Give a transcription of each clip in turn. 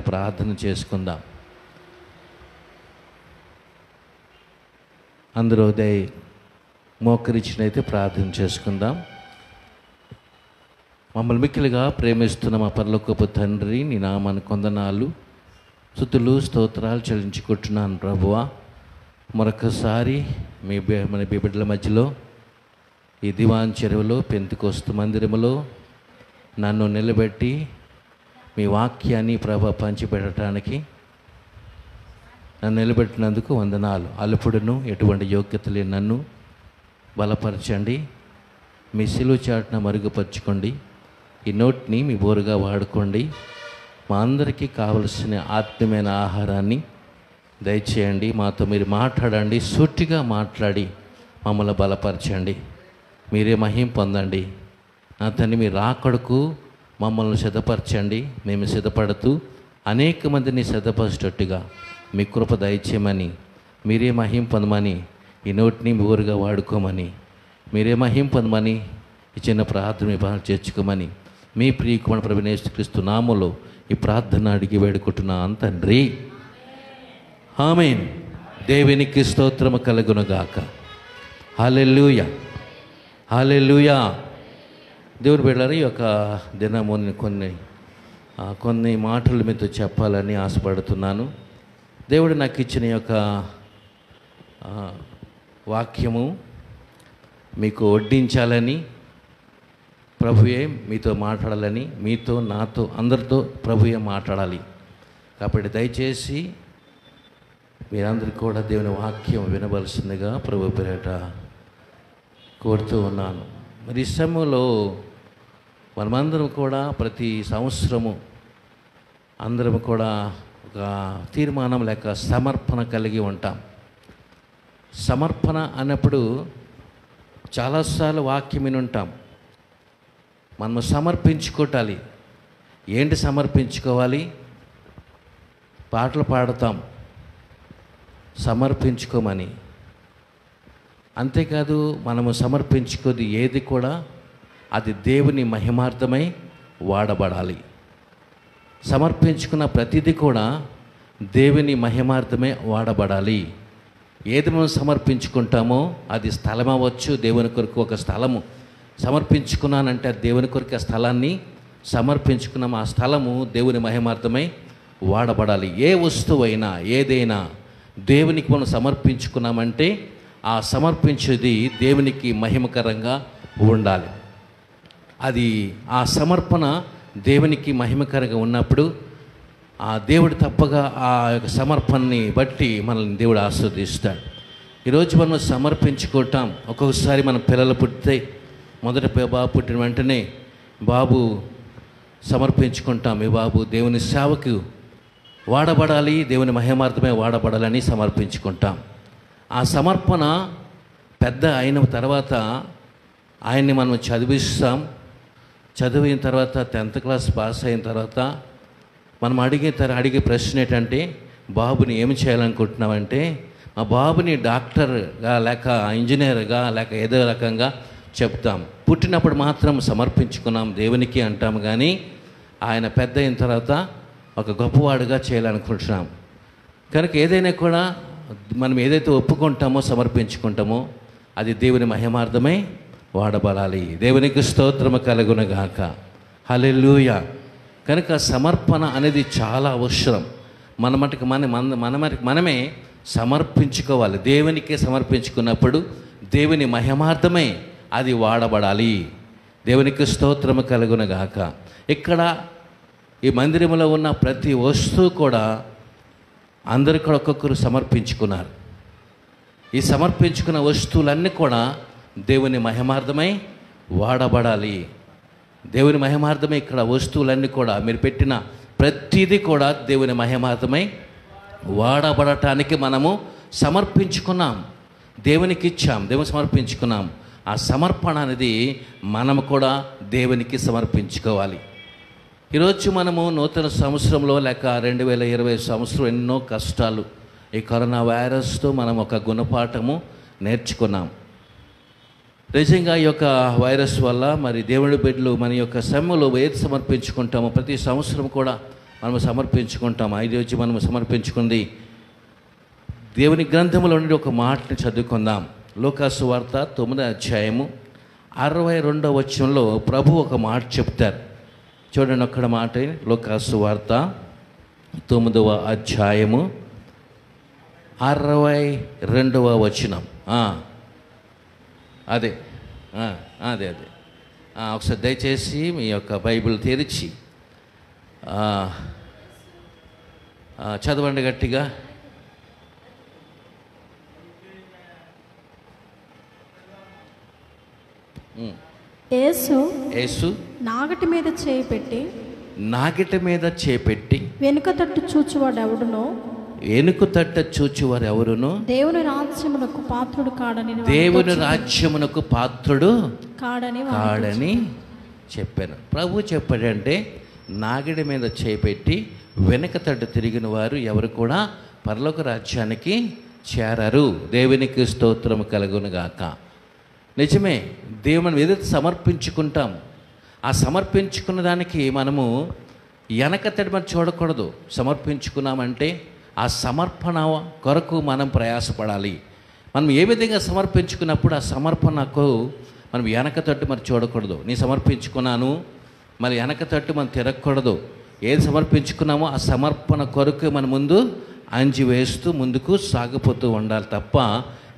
ప్రార్థన చేసుకుందాం. అందరూ మోకరించినైతే ప్రార్థన చేసుకుందాం. మమ్మల్ని మిక్కిలిగా ప్రేమిస్తున్న మా పరలోకపు తండ్రి, నీ నామానికి వందనాలు, స్తుతులు, స్తోత్రాలు చెల్లించుకుంటున్నాను ప్రభువా. మరొకసారి మన బిడ్డల మధ్యలో ఈ దివాన్ చెరువులో పెంతెకోస్తు మందిరములో నన్ను నిలబెట్టి మీ వాక్యాన్ని ప్రభు పంచిపెట్టడానికి నన్ను నిలబెట్టినందుకు వందనాలు. అలుపుడును ఎటువంటి యోగ్యత లేని నన్ను బలపరచండి. మీ సిలువ చాటున మరుగుపరచుకోండి. ఈ నోటిని మీ బోరుగా వాడుకోండి. మా అందరికీ కావలసిన ఆత్మీయమైన ఆహారాన్ని దయచేయండి. మాతో మీరు మాట్లాడండి. సూటిగా మాట్లాడి మమ్మల్ని బలపరచండి. మీరే మహిమ పొందండి. నా తండ్రి, మీ రాకడకు మమ్మల్ని సిద్ధపరచండి. మేము సిద్ధపడుతూ అనేక మందిని సిద్ధపరచేటట్టుగా మీ కృప దయచేయమని, మీరే మహిమ పొందమని, ఈ నోటిని మీ ఊరుగా వాడుకోమని, మీరే మహిమ పొందమని, ఈ చిన్న ప్రార్థన మీ బాగా చేర్చుకోమని, మీ ప్రియకుమారుడు ప్రభువైన యేసుక్రీస్తు నామములో ఈ ప్రార్థన అడిగి వేడుకుంటున్నాను తండ్రి. ఆమేన్. దేవునికి స్తోత్రము కలుగునుగాక. హల్లెలూయా, హల్లెలూయా. దేవుని బిడ్డలారా, ఈ యొక్క దినము కొన్ని మాటలు మీతో చెప్పాలని ఆశపడుతున్నాను. దేవుడు నాకు ఇచ్చిన యొక్క వాక్యము మీకు వడ్డించాలని, ప్రభువే మీతో మాట్లాడాలని, మీతో నాతో అందరితో ప్రభువే మాట్లాడాలి. కాబట్టి దయచేసి మీరందరికీ కూడా దేవుని వాక్యం వినవలసిందిగా ప్రభు పేరిట కోరుతూ ఉన్నాను. మరి ఈ సమయంలో మనమందరం కూడా ప్రతి సంవత్సరము అందరం కూడా ఒక తీర్మానం లేక సమర్పణ కలిగి ఉంటాం. సమర్పణ అన్నప్పుడు చాలాసార్లు వాక్యం విని ఉంటాం. మనము సమర్పించుకోవాలి. ఏంటి సమర్పించుకోవాలి? పాటలు పాడతాం సమర్పించుకోమని. అంతేకాదు, మనము సమర్పించుకోది ఏది కూడా అది దేవుని మహిమార్థమై వాడబడాలి. సమర్పించుకున్న ప్రతిదీ కూడా దేవుని మహిమార్థమే వాడబడాలి. ఏది మనం సమర్పించుకుంటామో అది స్థలం అవ్వచ్చు. దేవుని కొరకు ఒక స్థలము సమర్పించుకున్నానంటే అది దేవుని కొరకు ఆ స్థలాన్ని సమర్పించుకున్నాము. ఆ స్థలము దేవుని మహిమార్థమై వాడబడాలి. ఏ వస్తువైనా ఏదైనా దేవునికి మనం సమర్పించుకున్నామంటే ఆ సమర్పించేది దేవునికి మహిమకరంగా ఉండాలి. అది ఆ సమర్పణ దేవునికి మహిమకరంగా ఉన్నప్పుడు ఆ దేవుడు తప్పగా ఆ యొక్క సమర్పణని బట్టి మనల్ని దేవుడు ఆస్వాదిస్తాడు. ఈరోజు మనం సమర్పించుకుంటాం. ఒక్కొక్కసారి మన పిల్లలు పుట్టితే మొదట బాబు పుట్టిన వెంటనే బాబు సమర్పించుకుంటాం. ఈ బాబు దేవుని సేవకు వాడబడాలి, దేవుని మహిమార్థమే వాడబడాలని సమర్పించుకుంటాం. ఆ సమర్పణ పెద్ద అయిన తర్వాత ఆయన్ని మనం చదివిస్తాం. చదివిన తర్వాత 10th క్లాస్ పాస్ అయిన తర్వాత మనం అడిగే ప్రశ్న ఏంటంటే, బాబుని ఏమి చేయాలనుకుంటున్నామంటే, మా బాబుని డాక్టర్గా లేక ఇంజనీర్గా లేక ఏదో రకంగా చెప్తాం. పుట్టినప్పుడు మాత్రం సమర్పించుకున్నాం దేవునికి అంటాం, కానీ ఆయన పెద్ద అయిన తర్వాత ఒక గొప్పవాడుగా చేయాలనుకుంటున్నాం. కనుక ఏదైనా కూడా మనం ఏదైతే ఒప్పుకుంటామో సమర్పించుకుంటామో అది దేవుని మహిమార్థమై వాడబడాలి. దేవునికి స్తోత్రము కలుగునుగాక. హల్లెలూయా. కనుక సమర్పణ అనేది చాలా అవసరం. మనమే సమర్పించుకోవాలి. దేవునికే సమర్పించుకున్నప్పుడు దేవుని మహిమార్థమై అది వాడబడాలి. దేవునికి స్తోత్రము కలుగునుగాక. ఇక్కడ ఈ మందిరంలో ఉన్న ప్రతి వస్తువు కూడా అందరూ కూడా ఒక్కొక్కరు సమర్పించుకున్నారు. ఈ సమర్పించుకున్న వస్తువులన్నీ కూడా దేవుని మహిమార్థమై వాడబడాలి. దేవుని మహిమార్థమై ఇక్కడ వస్తువులన్నీ కూడా మీరు పెట్టిన ప్రతిదీ కూడా దేవుని మహిమార్థమై వాడబడటానికి మనము సమర్పించుకున్నాం. దేవునికి ఇచ్చాం, దేవుని సమర్పించుకున్నాం. ఆ సమర్పణ అనేది మనము కూడా దేవునికి సమర్పించుకోవాలి. ఈరోజు మనము నూతన సంవత్సరంలో లేక 2020 సంవత్సరం ఎన్నో కష్టాలు, ఈ కరోనా వైరస్తో మనం ఒక గుణపాఠము నేర్చుకున్నాం. నిజంగా ఈ యొక్క వైరస్ వల్ల మరి దేవుడి బిడ్డలు మన యొక్క సమయంలో ఏది సమర్పించుకుంటామో ప్రతి సంవత్సరం కూడా మనము సమర్పించుకుంటాం. ఐదు వచ్చి మనము సమర్పించుకుంది దేవుని గ్రంథంలో నుండి ఒక మాటని చదువుకుందాం. లూకాసు వార్త 9వ అధ్యాయము 62వ వచనంలో ప్రభు ఒక మాట చెప్తారు. చూడండి ఒక్కడ మాట. లూకాసు వార్త 9వ అధ్యాయము 62వ వచనం. అదే అదే అదే ఒకసారి దయచేసి మీ యొక్క బైబిల్ తెరిచి చదవండి గట్టిగా. యేసు నాగటి మీద చేపెట్టి వెనుక తట్టు చూచువాడు ఎవడునో దేవుని రాజ్యమునకు పాత్రుడు కాడని చెప్పాను. ప్రభు చెప్పాడంటే నాగిడి మీద చేపెట్టి వెనుక తట్టు తిరిగిన వారు ఎవరు కూడా పరలోక రాజ్యానికి చేరరు. దేవునికి స్తోత్రం కలుగునుగాక. నిజమే, దేవుని ఏదైతే సమర్పించుకుంటాం, ఆ సమర్పించుకున్న దానికి మనము వెనకతడి మనం చూడకూడదు. సమర్పించుకున్నామంటే ఆ సమర్పణ కొరకు మనం ప్రయాసపడాలి. మనం ఏ విధంగా సమర్పించుకున్నప్పుడు ఆ సమర్పణకు మనం వెనకతట్టు మరి చూడకూడదు. నీ సమర్పించుకున్నాను మరి వెనకతట్టు మనం తిరగకూడదు. ఏది సమర్పించుకున్నామో ఆ సమర్పణ కొరకు మన ముందు అంజి వేస్తూ ముందుకు సాగిపోతూ ఉండాలి తప్ప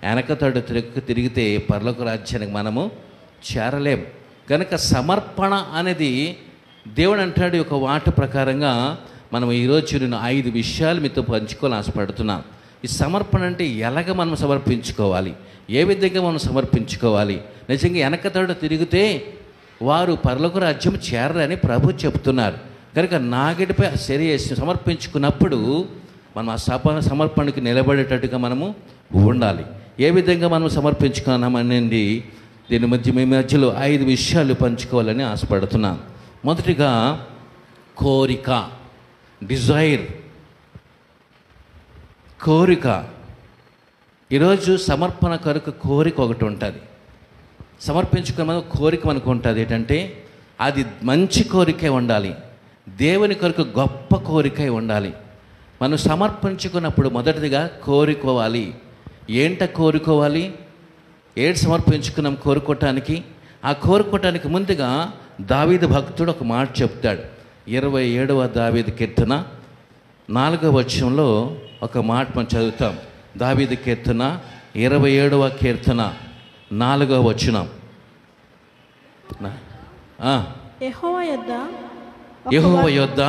వెనకతట్టు తిరిగితే పరలోక రాజ్యానికి మనము చేరలేం. కనుక సమర్పణ అనేది దేవుడు అంటాడు. ఒక వాట ప్రకారంగా మనం ఈరోజు నేను 5 విషయాలు మీతో పంచుకోవాలని ఆశపడుతున్నాను. ఈ సమర్పణ అంటే ఎలాగ మనం సమర్పించుకోవాలి, ఏ విధంగా మనం సమర్పించుకోవాలి. నిజంగా వెనకతడు తిరిగితే వారు పరలోక రాజ్యం చేరరని ప్రభు చెప్తున్నారు. కనుక నాగటిపై శరీరం సమర్పించుకున్నప్పుడు మనం ఆ సమర్పణకి నిలబడేటట్టుగా మనము ఉండాలి. ఏ విధంగా మనం సమర్పించుకున్నామనేది దీని మీ మధ్యలో 5 విషయాలు పంచుకోవాలని ఆశపడుతున్నాను. మొదటిగా కోరిక, డిజైర్, కోరిక. ఈరోజు సమర్పణ కొరకు కోరిక ఒకటి ఉంటుంది. సమర్పించుకున్న కోరిక మనకు ఉంటుంది. ఏంటంటే అది మంచి కోరికే ఉండాలి, దేవుని కొరకు గొప్ప కోరికే ఉండాలి. మనం సమర్పించుకున్నప్పుడు మొదటిదిగా కోరుకోవాలి. ఏంట కోరుకోవాలి? ఏడు సమర్పించుకున్నాం కోరుకోవటానికి. ఆ కోరుకోవటానికి ముందుగా దావీదు భక్తుడు ఒక మాట చెప్తాడు. 27వ దావీదు కీర్తన 4వ వచనంలో ఒక మాట మనం చదువుతాం. దావీదు కీర్తన 27వ కీర్తన 4వ వచనం. యెహోవా యొద్ద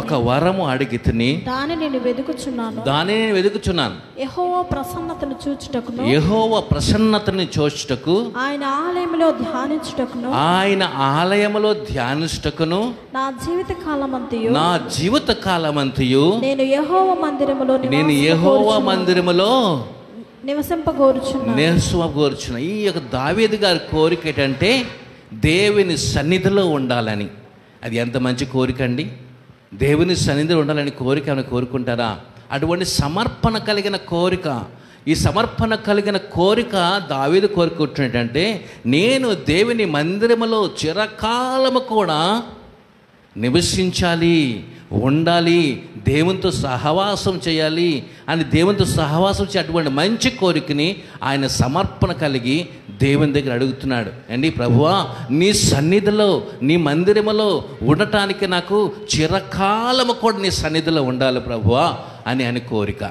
ఒక వరము అడిగితిని, దానిని నేను వెదుకుచున్నాను. యెహోవా ప్రసన్నతను చూచుటకు ఆయన ఆలయములో ధ్యానించుటకును నా జీవిత కాలమంతయు నేను యెహోవా మందిరములో నివసింపగోరుచున్నా. ఈ యొక్క దావీదు గారి కోరిక ఏంటంటే దేవుని సన్నిధిలో ఉండాలని. అది ఎంత మంచి కోరిక అండి! దేవుని సన్నిధిలో ఉండాలని కోరిక అని కోరుకుంటారా? అటువంటి సమర్పణ కలిగిన కోరిక. ఈ సమర్పణ కలిగిన కోరిక దావీదు కోరుకుంటున్నట్టంటే నేను దేవుని మందిరములో చిరకాలము కూడా నివసించాలి, ఉండాలి, దేవునితో సహవాసం చేయాలి అని దేవునితో సహవాసం చే అటువంటి మంచి కోరికని ఆయన సమర్పణ కలిగి దేవుని దగ్గర అడుగుతున్నాడు. అండి ప్రభువా, నీ సన్నిధిలో నీ మందిరములో ఉండటానికి నాకు చిరకాలము కూడా నీ సన్నిధిలో ఉండాలి ప్రభువా అని ఆయన కోరిక.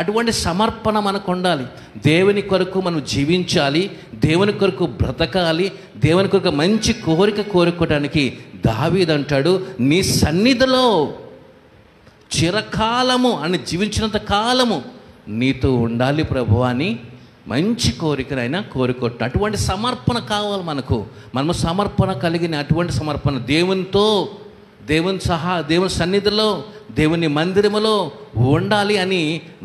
అటువంటి సమర్పణ మనకు ఉండాలి. దేవుని కొరకు మనం జీవించాలి, దేవుని కొరకు బ్రతకాలి, దేవుని కొరకు మంచి కోరిక కోరుకోవడానికి దావీదు అంటాడు నీ సన్నిధిలో చిరకాలము అని జీవించినంత కాలము నీతో ఉండాలి ప్రభువా అని మంచి కోరికనైనా కోరుకోవటం. అటువంటి సమర్పణ కావాలి మనకు. మనము సమర్పణ కలిగిన అటువంటి సమర్పణ దేవునితో దేవుని సన్నిధిలో దేవుని మందిరములో ఉండాలి అని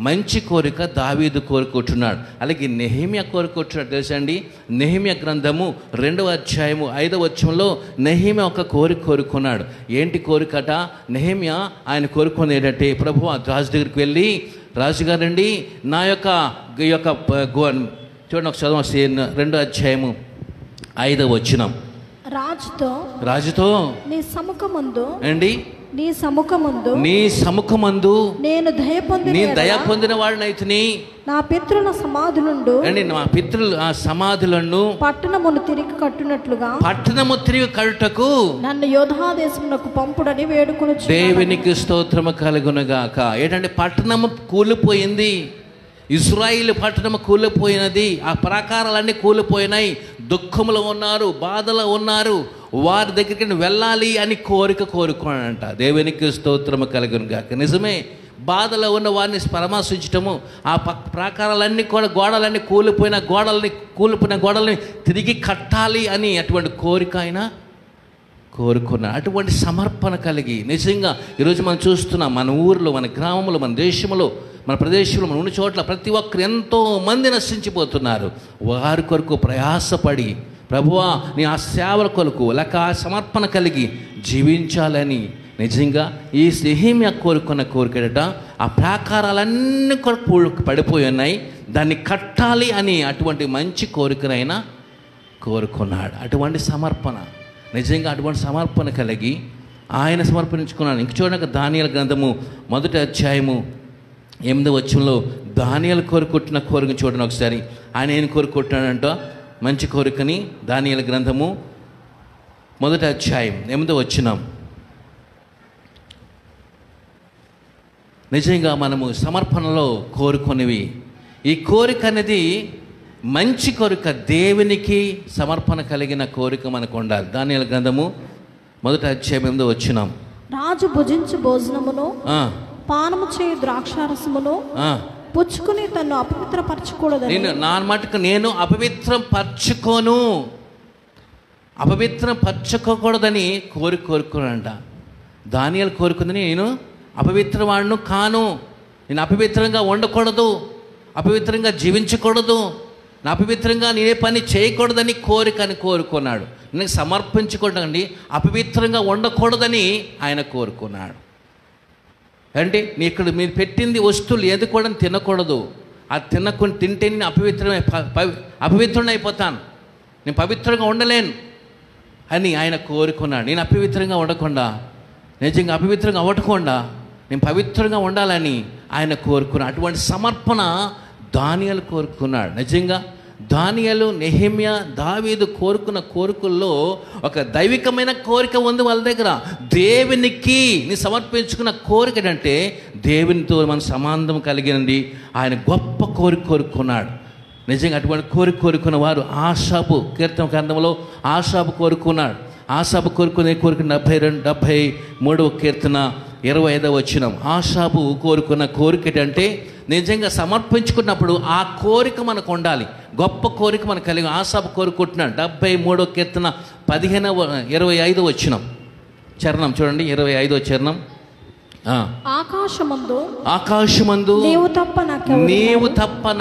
మంచి కోరిక దావీదు కోరుకుంటున్నాడు. అలాగే నెహెమ్యా కోరుకుంటున్నాడు. తెలుసా అండి, నెహెమ్యా గ్రంథము 2వ అధ్యాయము 5వ వచనంలో నెహెమ్యా ఒక కోరిక కోరుకున్నాడు. ఏంటి కోరికట? నెహెమ్యా ఆయన కోరుకున్నది ఏంటంటే ప్రభువా రాజు దగ్గరికి వెళ్ళి రాజుగారండి నా యొక్క చూడండి ఒక చదువు 2వ అధ్యాయము 5వ వచనం. రాజుతో నీ సముఖమందు అండి నీ సముఖమందు నేను దయ పొందిన వాడినైతిని. నా పితరుల సమాధులుండు అండి, నా పితరులు ఆ సమాధులను పట్టణము తిరిగి కట్టుటకు నన్ను యోధా దేశమునకు పంపుడని వేడుకొనుచు. దేవునికి స్తోత్రము కలుగునుగాక. ఏంటంటే పట్టణము కూలిపోయింది, ఇశ్రాయేలు పట్టణము కూలిపోయినది, ఆ ప్రాకారాలన్నీ కూలిపోయినాయి, దుఃఖంలో ఉన్నారు, బాధలో ఉన్నారు, వారి దగ్గరికి వెళ్ళాలి అని కోరుకోనంట. దేవునికి స్తోత్రము కలుగునుగాక. నిజమే, బాధలో ఉన్న వారిని పరామర్శించటము, ఆ ప్రాకారాలన్నీ కూడా గోడలన్నీ కూలిపోయిన గోడల్ని తిరిగి కట్టాలి అని అటువంటి కోరిక ఆయన కోరుకున్నాడు. అటువంటి సమర్పణ కలిగి నిజంగా ఈరోజు మనం చూస్తున్నాం, మన ఊరిలో, మన గ్రామంలో, మన దేశంలో, మన ప్రదేశంలో, మన ఉన్న చోట్ల ప్రతి ఒక్కరు ఎంతో మంది నశించిపోతున్నారు. వారి కొరకు ప్రయాసపడి, ప్రభువా నీ ఆ సేవల కొరకు లేక ఆ సమర్పణ కలిగి జీవించాలని నిజంగా ఈ నెహెమ్యా కోరుకున్న కోరికట. ఆ ప్రాకారాలన్నీ కూడా పడిపోయి ఉన్నాయి, దాన్ని కట్టాలి అని అటువంటి మంచి కోరికనైనా కోరుకున్నాడు. అటువంటి సమర్పణ, నిజంగా అటువంటి సమర్పణ కలిగి ఆయన సమర్పించుకున్నాడు. ఇంక చూడక దానియేలు గ్రంథము 1వ అధ్యాయము 8వ వచనంలో దానియేలు కోరుకుంటున్న కోరిక చూడండి ఒకసారి. ఆయన ఏం కోరుకుంటున్నాడంట? మంచి కోరికని. దానియేలు గ్రంథము 1వ అధ్యాయం 8వ వచనం. నిజంగా మనము సమర్పణలో కోరుకునేవి, ఈ కోరిక అనేది మంచి కోరిక, దేవునికి సమర్పణ కలిగిన కోరిక మనకు ఉండాలి. దానియేలు గ్రంథము 1వ అధ్యాయం 8వ వచనం. రాజు భుజించు భోజనమును పానము చేయు ద్రాక్షారసమును పుచ్చుకుని తను అపవిత్రపరచకూడదని నేను అపవిత్రం పరచుకోకూడదని కోరుకున్నాడంట. దానియేలు కోరుకుందని, నేను అపవిత్రవాడును కాను, నేను అపవిత్రంగా ఉండకూడదు, అపవిత్రంగా జీవించకూడదు, నా అపవిత్రంగా నేనే పని చేయకూడదని కోరుకున్నాడు. నేను సమర్పించకూడదండి, అపవిత్రంగా ఉండకూడదని ఆయన కోరుకున్నాడు. అంటే ఇక్కడ మీరు పెట్టింది వస్తువులు ఏది కూడా తినకూడదు, అది తింటే నేను అపవిత్రుని అయిపోతాను, నేను పవిత్రంగా ఉండలేను అని ఆయన కోరుకున్నాడు. నేను అపవిత్రంగా ఉండకుండా, నిజంగా అపవిత్రంగా అవ్వకుండా నేను పవిత్రంగా ఉండాలని ఆయన కోరుకున్నాడు. అటువంటి సమర్పణ దానియేలు కోరుకున్నాడు. నిజంగా దానియేలు, నెహెమ్యా, దావీదు కోరుకున్న కోరికల్లో ఒక దైవికమైన కోరిక ఉంది వాళ్ళ దగ్గర. దేవునికి నీ సమర్పించుకున్న కోరిక అంటే దేవునితో మన సంబంధం కలిగినది. ఆయన గొప్ప కోరుకున్నాడు. నిజంగా అటువంటి కోరుకున్న వారు ఆషాబు కీర్తన గ్రంథంలో ఆషాబు కోరుకున్నాడు. ఆషాబు కోరుకునే కోరిక 73వ కీర్తన 25వ వచనం. ఆషాబు కోరుకున్న కోరిక అంటే నిజంగా సమర్పించుకున్నప్పుడు ఆ కోరిక మనకు ఉండాలి, గొప్ప కోరిక మనకు కలిగి. ఆషాబు కోరుకుంటున్నాడు. 73వ కీర్తన 25వ వచనం చరణం చూడండి, 25వ చరణం. ఆకాశమందు నీవు తప్ప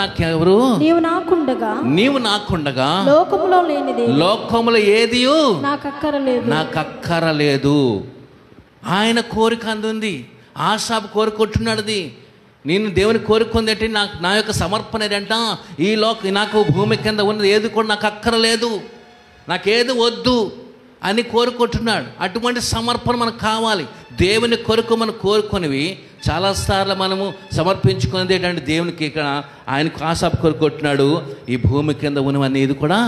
నాకెవరు, నీవు నాకుండగా లోకములో ఏదియు నాకక్కరలేదు. ఆయన కోరిక అందుంది. ఆషాబు కోరుకుంటున్నాడుది. నేను దేవుని కోరుకుంది అంటే నా యొక్క సమర్పణ ఏంటంట, నాకు భూమి కింద ఉన్నది ఏది కూడా నాకు అక్కరలేదు, నాకేది వద్దు అని కోరుకుంటున్నాడు. అటువంటి సమర్పణ మనకు కావాలి. దేవుని కొరకు మనం కోరుకునేవి చాలాసార్లు మనము సమర్పించుకునేది ఏంటంటే దేవునికి, ఇక్కడ ఆయనకు ఆషాబు కోరుకుంటున్నాడు, ఈ భూమి కింద ఉన్నవన్నీ ఇది కూడా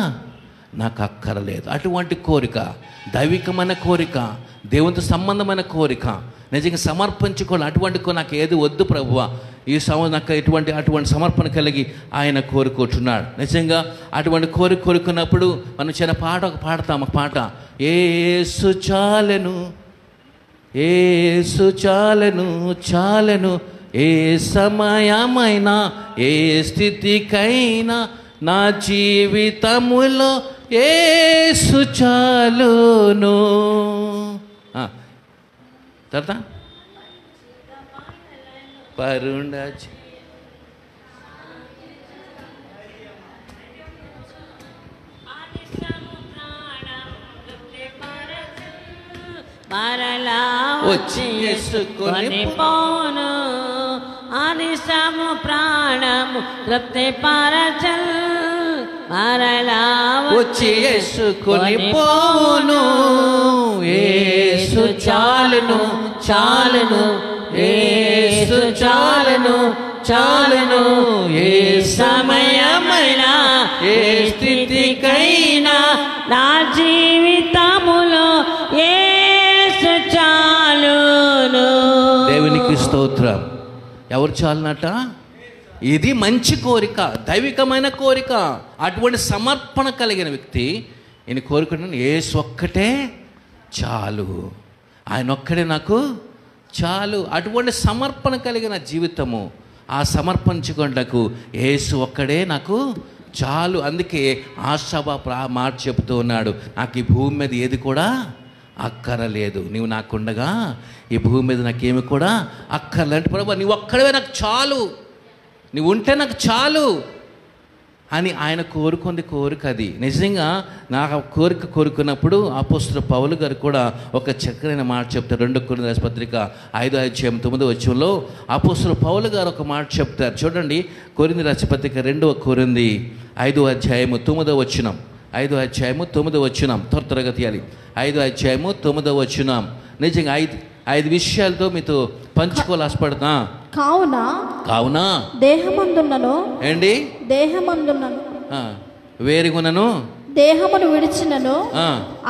నాకు అక్కరలేదు. అటువంటి కోరిక దైవికమైన కోరిక, దేవునితో సంబంధమైన కోరిక, నిజంగా సమర్పించుకోవాలి. అటువంటి నాకు ఏది వద్దు ప్రభువా, నాకు అటువంటి సమర్పణ కలిగి ఆయన కోరుకుంటున్నాడు. నిజంగా అటువంటి కోరుకున్నప్పుడు మనం చిన్న ఒక పాడతాం. ఒక పాట, యేసు చాలెను, యేసు చాలెను, చాలెను ఏ సమయమైనా ఏ స్థితికైనా నా జీవితములో యేసు చాలును. తర్వాత పరుండ వచ్చి యేసుకొని పోను, ఆదిశము ప్రాణము తృప్తి పరచల్, మరలా వచ్చి యేసుకొని పోను, యేసు చాలును, చాలును యేసు చాలును చాలును ఏ సమయమైనా ఏ స్థితికైనా నా జీవితములో యేసు చాలును. దేవునికి స్తోత్రం. ఎవరు చాలునట? ఇది మంచి కోరిక, దైవికమైన కోరిక. అటువంటి సమర్పణ కలిగిన వ్యక్తి ఈయన కోరుకుంటున్నాను, యేసు ఒక్కటే చాలు, ఆయన ఒక్కడే నాకు చాలు. అటువంటి సమర్పణ కలిగిన జీవితము, ఆ సమర్పించుకోవడానికి యేసు ఒక్కడే నాకు చాలు. అందుకే ఆశాబా మాట చెబుతూ ఉన్నాడు, నాకు ఈ భూమి మీద ఏది కూడా అక్కరలేదు, నీవు నాకుండగా ఈ భూమి మీద నాకేమి కూడా అక్కర్లేంటి ప్రభు, నీవు ఒక్కడే నాకు చాలు, నీవు ఉంటే నాకు చాలు అని ఆయన కోరుకుంది కోరిక. అది నిజంగా నాకు కోరిక కోరుకున్నప్పుడు అపోస్తలుడు పౌలు గారు కూడా ఒక చక్కనైన మాట చెప్తారు. 2 కొరింథీ రాసిన పత్రిక 5:9 అపోస్తలుడు పౌలు గారు ఒక మాట చెప్తారు. చూడండి, కొరింథీ రాసిన పత్రిక 2 కొరింథీ 5:9. 5:9 త్వరగా తీయాలి. 5:9 నిజంగా 5 విషయాలతో మీతో పంచుకోవాలి ఆశపడుతున్నా. కావున దేహమందున్నను ఏంటి దేహమందున్నను వేరుగునను దేహమును విడిచినను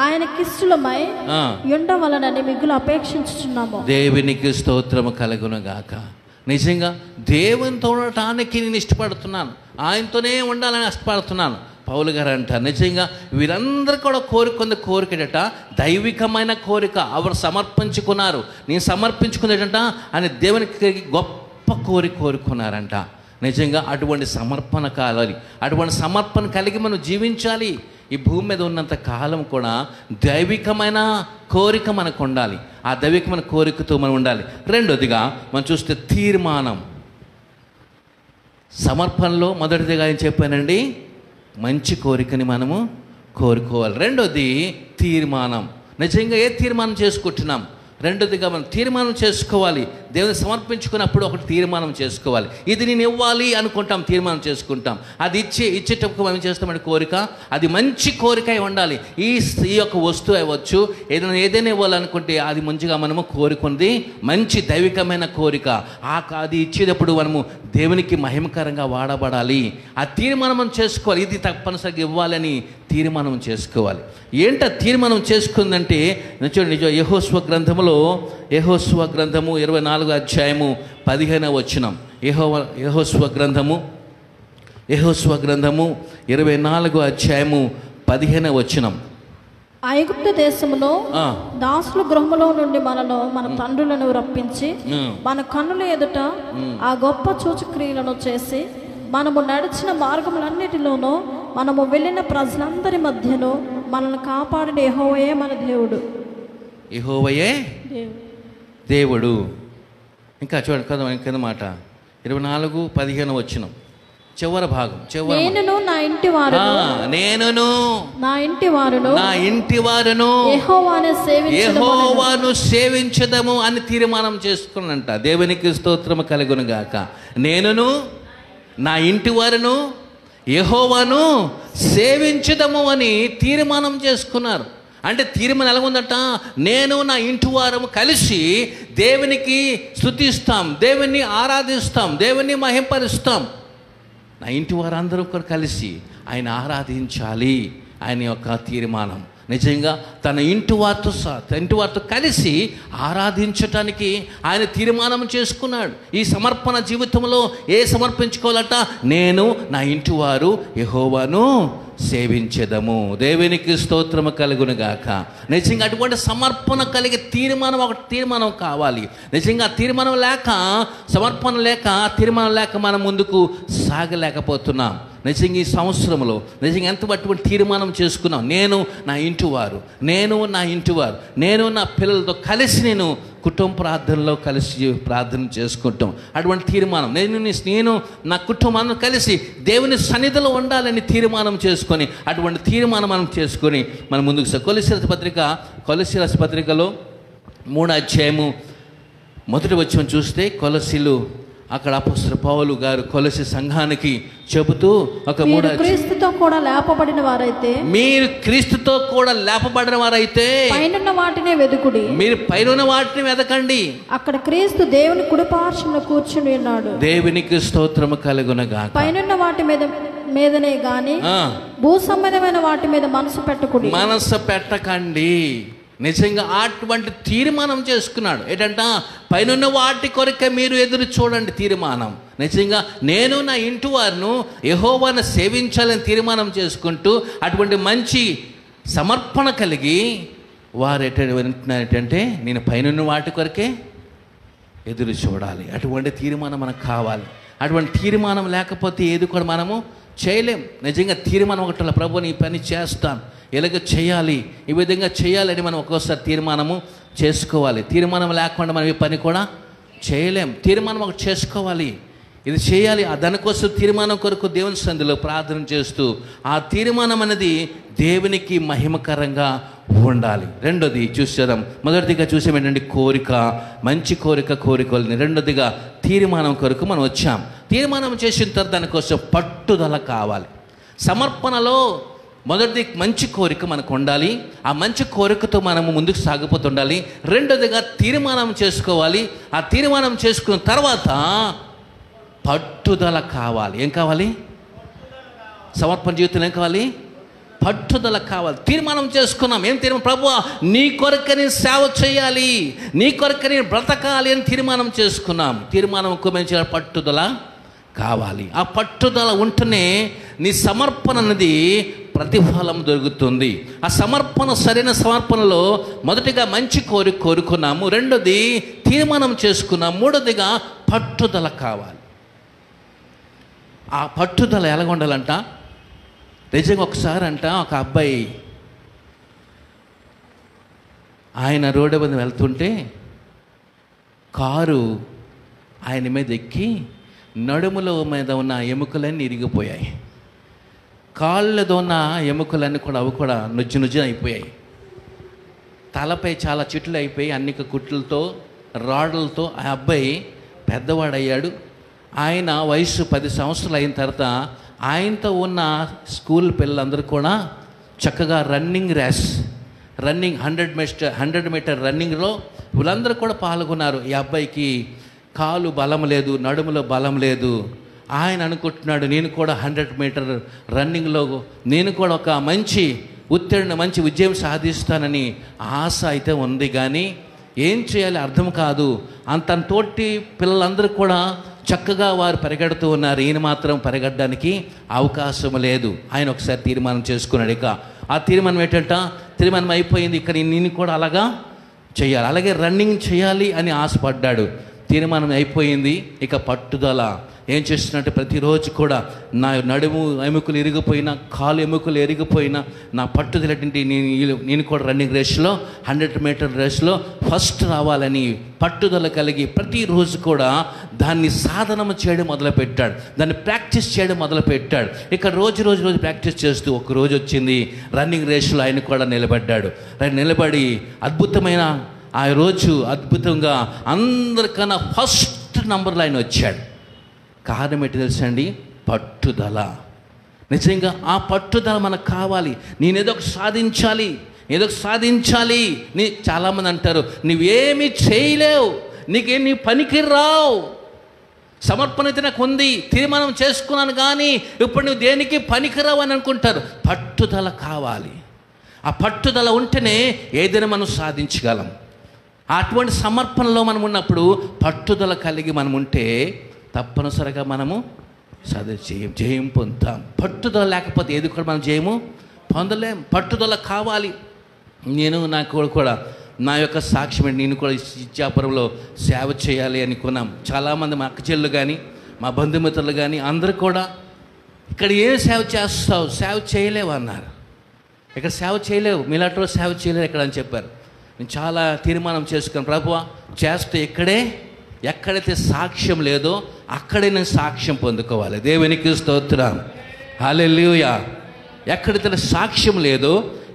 ఆయనకిష్టమై ఉండవలనని మిగులు అపేక్షించుచున్నాము. దేవునికి స్తోత్రము కలుగును గాక. నిజంగా దేవునితో ఉండటానికి నేను ఇష్టపడుతున్నాను, ఆయనతోనే ఉండాలని ఇష్టపడుతున్నాను. పౌలు గారు అంటారు, నిజంగా వీరందరూ కూడా కోరుకుంది కోరికట దైవికమైన కోరిక. ఎవరు సమర్పించుకున్నారు, నేను సమర్పించుకునేటంట అని దేవునికి గొప్ప కోరుకున్నారంట. నిజంగా అటువంటి సమర్పణ కావాలి, అటువంటి సమర్పణ కలిగి మనం జీవించాలి. ఈ భూమి మీద ఉన్నంత కాలం కూడా దైవికమైన కోరిక మనకు ఉండాలి, ఆ దైవికమైన కోరికతో మనం ఉండాలి. రెండోదిగా మనం చూస్తే తీర్మానం. సమర్పణలో మొదటిదిగా ఏం చెప్పానండి, మంచి కోరికని మనము కోరుకోవాలి. రెండోది తీర్మానం. నిజంగా ఏ తీర్మానం చేసుకుంటున్నాం? రెండోదిగా మనం తీర్మానం చేసుకోవాలి. దేవుని సమర్పించుకున్నప్పుడు ఒకటి తీర్మానం చేసుకోవాలి. ఇది నేను ఇవ్వాలి అనుకుంటాం, తీర్మానం చేసుకుంటాం. అది ఇచ్చేటప్పుడు మనం చేస్తామంటే కోరిక అది మంచి కోరిక అయి ఉండాలి. ఈ యొక్క వస్తువు అవ్వచ్చు, ఏదైనా ఇవ్వాలనుకుంటే అది మంచిగా మనము కోరుకుంది మంచి దైవికమైన కోరిక. అది ఇచ్చేటప్పుడు మనము దేవునికి మహిమకరంగా వాడబడాలి. ఆ తీర్మానం చేసుకోవాలి, ఇది తప్పనిసరిగా ఇవ్వాలని తీర్మానం చేసుకోవాలి. ఏంట తీర్మానం చేసుకుందంటే చూడండి, యెహోషువ గ్రంథములో యెహోషువ గ్రంథము 24:15 యెహోషువ గ్రంథము 24:15 ఐగుప్తు దేశములో దాసుల గృహములో నుండి మన తండ్రులను రప్పించి మన కన్నుల ఎదుట ఆ గొప్ప సూచక్రియలను చేసి మనము నడిచిన మార్గములన్నిటిలోనూ మనము వెళ్ళిన ప్రజలందరి మధ్యలో మనల్ని కాపాడిన యెహోవాయే మన దేవుడు. యెహోవాయే దేవుడు. ఇంకా చూడండి కదా కింద మాట 24:15 చివరి భాగం. నేనును నా ఇంటి వారును యెహోవాను సేవించదము అని తీర్మానం చేసుకున్నంట. దేవునికి స్తోత్రము కలుగును గాక. నేనును నా ఇంటి వారును యెహోవాను సేవించదము అని తీర్మానం చేసుకున్నారు. అంటే తీర్మానం ఎలా ఉందట, నేను నా ఇంటి వారము కలిసి దేవునికి స్తుతిస్తాం, దేవుని ఆరాధిస్తాం, దేవుని మహింపరుస్తాం. నా ఇంటి వారందరూ కూడా కలిసి ఆయన ఆరాధించాలి. ఆయన యొక్క తీర్మానం నిజంగా తన ఇంటి వారితో కలిసి ఆరాధించటానికి ఆయన తీర్మానం చేసుకున్నాడు. ఈ సమర్పణ జీవితంలో సమర్పించుకోవాలట, నేను నా ఇంటి వారు యెహోవాను సేవించెదము. దేవునికి స్తోత్రము కలుగును గాక. నిజంగా అటువంటి సమర్పణ కలిగే తీర్మానం కావాలి. నిజంగా తీర్మానం లేక, సమర్పణ లేక, తీర్మానం లేక మనం ముందుకు సాగలేకపోతున్నాం. నిజంగా ఈ సంవత్సరంలో నిజంగా ఎంత అటువంటి తీర్మానం చేసుకున్నాం, నేను నా పిల్లలతో కలిసి నేను కుటుంబ ప్రార్థనలో కలిసి ప్రార్థన చేసుకుంటాం. అటువంటి తీర్మానం నేను నా కుటుంబాన్ని కలిసి దేవుని సన్నిధిలో ఉండాలని తీర్మానం చేసుకొని, అటువంటి తీర్మానం మనం చేసుకొని మనం ముందుకు కొలస్సీ రాసిన పత్రికలో 3 అధ్యాయము 1 వచనం చూస్తే, కొలస్సీలు అక్కడ అపొస్తలుడు పౌలు గారు కొలొస్సే సంఘానికి చెబుతూ ఒక మీరు క్రీస్తుతో కూడా లేపబడిన వారైతే, మీరు క్రీస్తుతో కూడా లేపబడిన వారైతే పైనున్న వాటినే వెదుకుడి, మీరు పైనున్న వాటిని వెదకండి. అక్కడ క్రీస్తు దేవుని కుడిపార్శ్వమున కూర్చుని ఉన్నాడు. దేవునికి స్తోత్రము కలుగునగాక. పైనున్న వాటి మీదనే గాని భూ సంబంధమైన వాటి మీద మనసు పెట్టకుడి. మనసు పెట్టకండి. నిజంగా అటువంటి తీర్మానం చేసుకున్నాడు. ఏంటంట, పైనున్న వాటి కొరకే మీరు ఎదురు చూడండి తీర్మానం. నిజంగా నేను నా ఇంటి వారిను యెహోవాను సేవించాలని తీర్మానం చేసుకుంటూ అటువంటి మంచి సమర్పణ కలిగి వారు ఏంటంటే నేను పైనున్న వాటి కొరకే ఎదురు చూడాలి. అటువంటి తీర్మానం మనకు కావాలి. అటువంటి తీర్మానం లేకపోతే ఏది కూడా మనము చేయలేం. నిజంగా తీర్మానం ఒకటి, ప్రభు నీ పని చేస్తాను, ఎలాగ చేయాలి, ఈ విధంగా చేయాలని మనం ఒక్కోసారి తీర్మానము చేసుకోవాలి. తీర్మానం లేకుండా మనం ఈ పని కూడా చేయలేం. తీర్మానం ఒకటి చేసుకోవాలి, ఇది చేయాలి. దానికోసం తీర్మానం కొరకు దేవుని సన్నిధిలో ప్రార్థన చేస్తూ ఆ తీర్మానం అనేది దేవునికి మహిమకరంగా ఉండాలి. రెండోది చూసేద్దాం. మొదటిదిగా చూసాం ఏంటంటే కోరిక, మంచి కోరికల్ని. రెండోదిగా తీర్మానం కొరకు మనం వచ్చాం. తీర్మానం చేసిన తర్వాత దానికోసం పట్టుదల కావాలి. సమర్పణలో మొదటిది మంచి కోరిక మనకు ఉండాలి. ఆ మంచి కోరికతో మనము ముందుకు సాగిపోతుండాలి. రెండోదిగా తీర్మానం చేసుకోవాలి. ఆ తీర్మానం చేసుకున్న తర్వాత పట్టుదల కావాలి. ఏం కావాలి? సమర్పణ జీవితంలో ఏం కావాలి? పట్టుదల కావాలి. తీర్మానం చేసుకున్నాం. ఏం తీర్మానం? ప్రభువా నీ కొరకని సేవ చేయాలి, నీ కొరకని బ్రతకాలి అని తీర్మానం చేసుకున్నాం. తీర్మానం మంచి పట్టుదల కావాలి. ఆ పట్టుదల ఉంటేనే నీ సమర్పణ అనేది ప్రతిఫలం దొరుకుతుంది. ఆ సమర్పణ, సరైన సమర్పణలో మొదటిగా మంచి కోరుకున్నాము, రెండోది తీర్మానం చేసుకున్నాం, మూడోదిగా పట్టుదల కావాలి. ఆ పట్టుదల ఎలాగ ఉండాలంట, నిజంగా ఒకసారి అంట ఒక అబ్బాయి ఆయన రోడ్డు మీద వెళ్తుంటే కారు ఆయన మీద ఎక్కి నడుములో మీద ఉన్న ఎముకలన్నీ ఇరిగిపోయాయి. కాళ్ళతో ఉన్న ఎముకలన్నీ కూడా అవి కూడా నుజ్జు అయిపోయాయి. తలపై చాలా చిట్లు అయిపోయి అన్ని కుట్లతో రాడ్లతో ఆ అబ్బాయి పెద్దవాడయ్యాడు. ఆయన వయసు 10 సంవత్సరాలు అయిన తర్వాత ఆయనతో ఉన్న స్కూల్ పిల్లలందరూ కూడా చక్కగా రన్నింగ్ 100 మీటర్ రన్నింగ్లో వీళ్ళందరూ కూడా పాల్గొన్నారు. ఈ అబ్బాయికి కాలు బలం లేదు, నడుములో బలం లేదు. ఆయన అనుకుంటున్నాడు నేను కూడా 100 మీటర్ రన్నింగ్లో నేను కూడా ఒక మంచి విజయం సాధిస్తానని ఆశ అయితే ఉంది. కానీ ఏం చేయాలి అర్థం కాదు. తోటి పిల్లలందరూ కూడా చక్కగా వారు పరిగెడుతూ ఉన్నారు, ఈయన మాత్రం పరిగెట్టడానికి అవకాశం లేదు. ఆయన ఒకసారి తీర్మానం చేసుకున్నాడు. ఇక ఆ తీర్మానం తీర్మానం అయిపోయింది, ఇక్కడ నేను కూడా అలాగా చేయాలి, అలాగే రన్నింగ్ చేయాలి అని ఆశపడ్డాడు. తీర్మానం అయిపోయింది. ఇక పట్టుదల ఏం చేస్తున్నట్టు ప్రతిరోజు కూడా నా నడుము ఎముకలు ఇరిగిపోయినా, కాలు ఎముకలు ఇరిగిపోయినా నా పట్టుదల ఏంటి, నేను కూడా రన్నింగ్ రేస్లో 100 మీటర్ రేస్లో ఫస్ట్ రావాలని పట్టుదల కలిగి ప్రతిరోజు కూడా దాన్ని సాధన చేయడం మొదలుపెట్టాడు, దాన్ని ప్రాక్టీస్ చేయడం మొదలుపెట్టాడు. ఇక రోజు ప్రాక్టీస్ చేస్తూ ఒక రోజు వచ్చింది, రన్నింగ్ రేస్లో ఆయన కూడా నిలబడ్డాడు. నిలబడి అద్భుతమైన ఆ రోజు అద్భుతంగా అందరికన్నా ఫస్ట్ నంబర్లో ఆయన వచ్చాడు. కారణం ఏంటి తెలుసండి? పట్టుదల. నిజంగా ఆ పట్టుదల మనకు కావాలి. నేనేదో ఒక సాధించాలి. చాలామంది అంటారు నువ్వేమీ చేయలేవు, నీ పనికి రావు. సమర్పణ అయితే నాకు ఉంది, తీర్మానం చేసుకున్నాను, కానీ ఇప్పుడు నువ్వు దేనికి పనికిరావు అని అనుకుంటారు. పట్టుదల కావాలి. ఆ పట్టుదల ఉంటేనే ఏదైనా మనం సాధించగలం. అటువంటి సమర్పణలో మనం ఉన్నప్పుడు పట్టుదల కలిగి మనం ఉంటే తప్పనిసరిగా మనము జయం పొందుతాం. పట్టుదల లేకపోతే ఏది కూడా మనం జయము పొందలేం. పట్టుదల కావాలి. నాకు కూడా నా యొక్క సాక్ష్యం ఏంటి, నేను కూడా ఇచ్చాపురంలో సేవ చేయాలి అనుకున్నాం. చాలామంది మా అక్క చెల్లు కానీ మా బంధుమిత్రులు కానీ అందరూ కూడా ఇక్కడ ఏం సేవ చేస్తావు, సేవ చేయలేవు అన్నారు. ఇక్కడ సేవ చేయలేవు, మీలాంటి సేవ చేయలేవు ఇక్కడ అని చెప్పారు. నేను చాలా తీర్మానం చేసుకున్నాను, ప్రభువా చేస్తే ఎక్కడైతే సాక్ష్యం లేదో అక్కడే నేను సాక్ష్యం పొందుకోవాలి. దేవునికి స్తోత్రం, హల్లెలూయా. ఎక్కడైతే సాక్ష్యం లేదో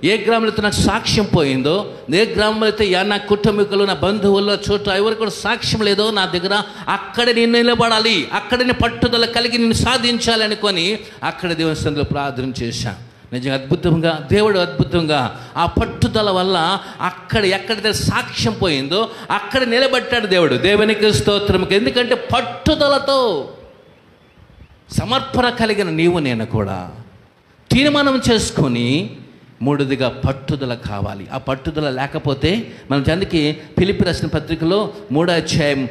ఏ గ్రామంలో అయితే నాకు సాక్ష్యం పోయిందో, ఏ గ్రామంలో అయితే నా కుటుంబీకులు, నా బంధువుల చోటు ఎవరు కూడా సాక్ష్యం లేదో నా దగ్గర, అక్కడ నేను నిలబడాలి, అక్కడ నేను పట్టుదల కలిగి నేను సాధించాలి అనుకొని అక్కడ దేవుని సన్నిధిలో ప్రార్థన చేశాను. నిజంగా దేవుడు అద్భుతంగా ఆ పట్టుదల వల్ల అక్కడ ఎక్కడైతే సాక్ష్యం పోయిందో అక్కడ నిలబెట్టాడు దేవుడు. దేవునికి స్తోత్రం. ఎందుకంటే పట్టుదలతో సమర్పణ కలిగిన నీవు నేను కూడా తీర్మానం చేసుకొని, మూడోదిగా పట్టుదల కావాలి. ఆ పట్టుదల లేకపోతే మనం అందుకే ఫిలిప్పీ రాసిన పత్రికలో 3వ అధ్యాయం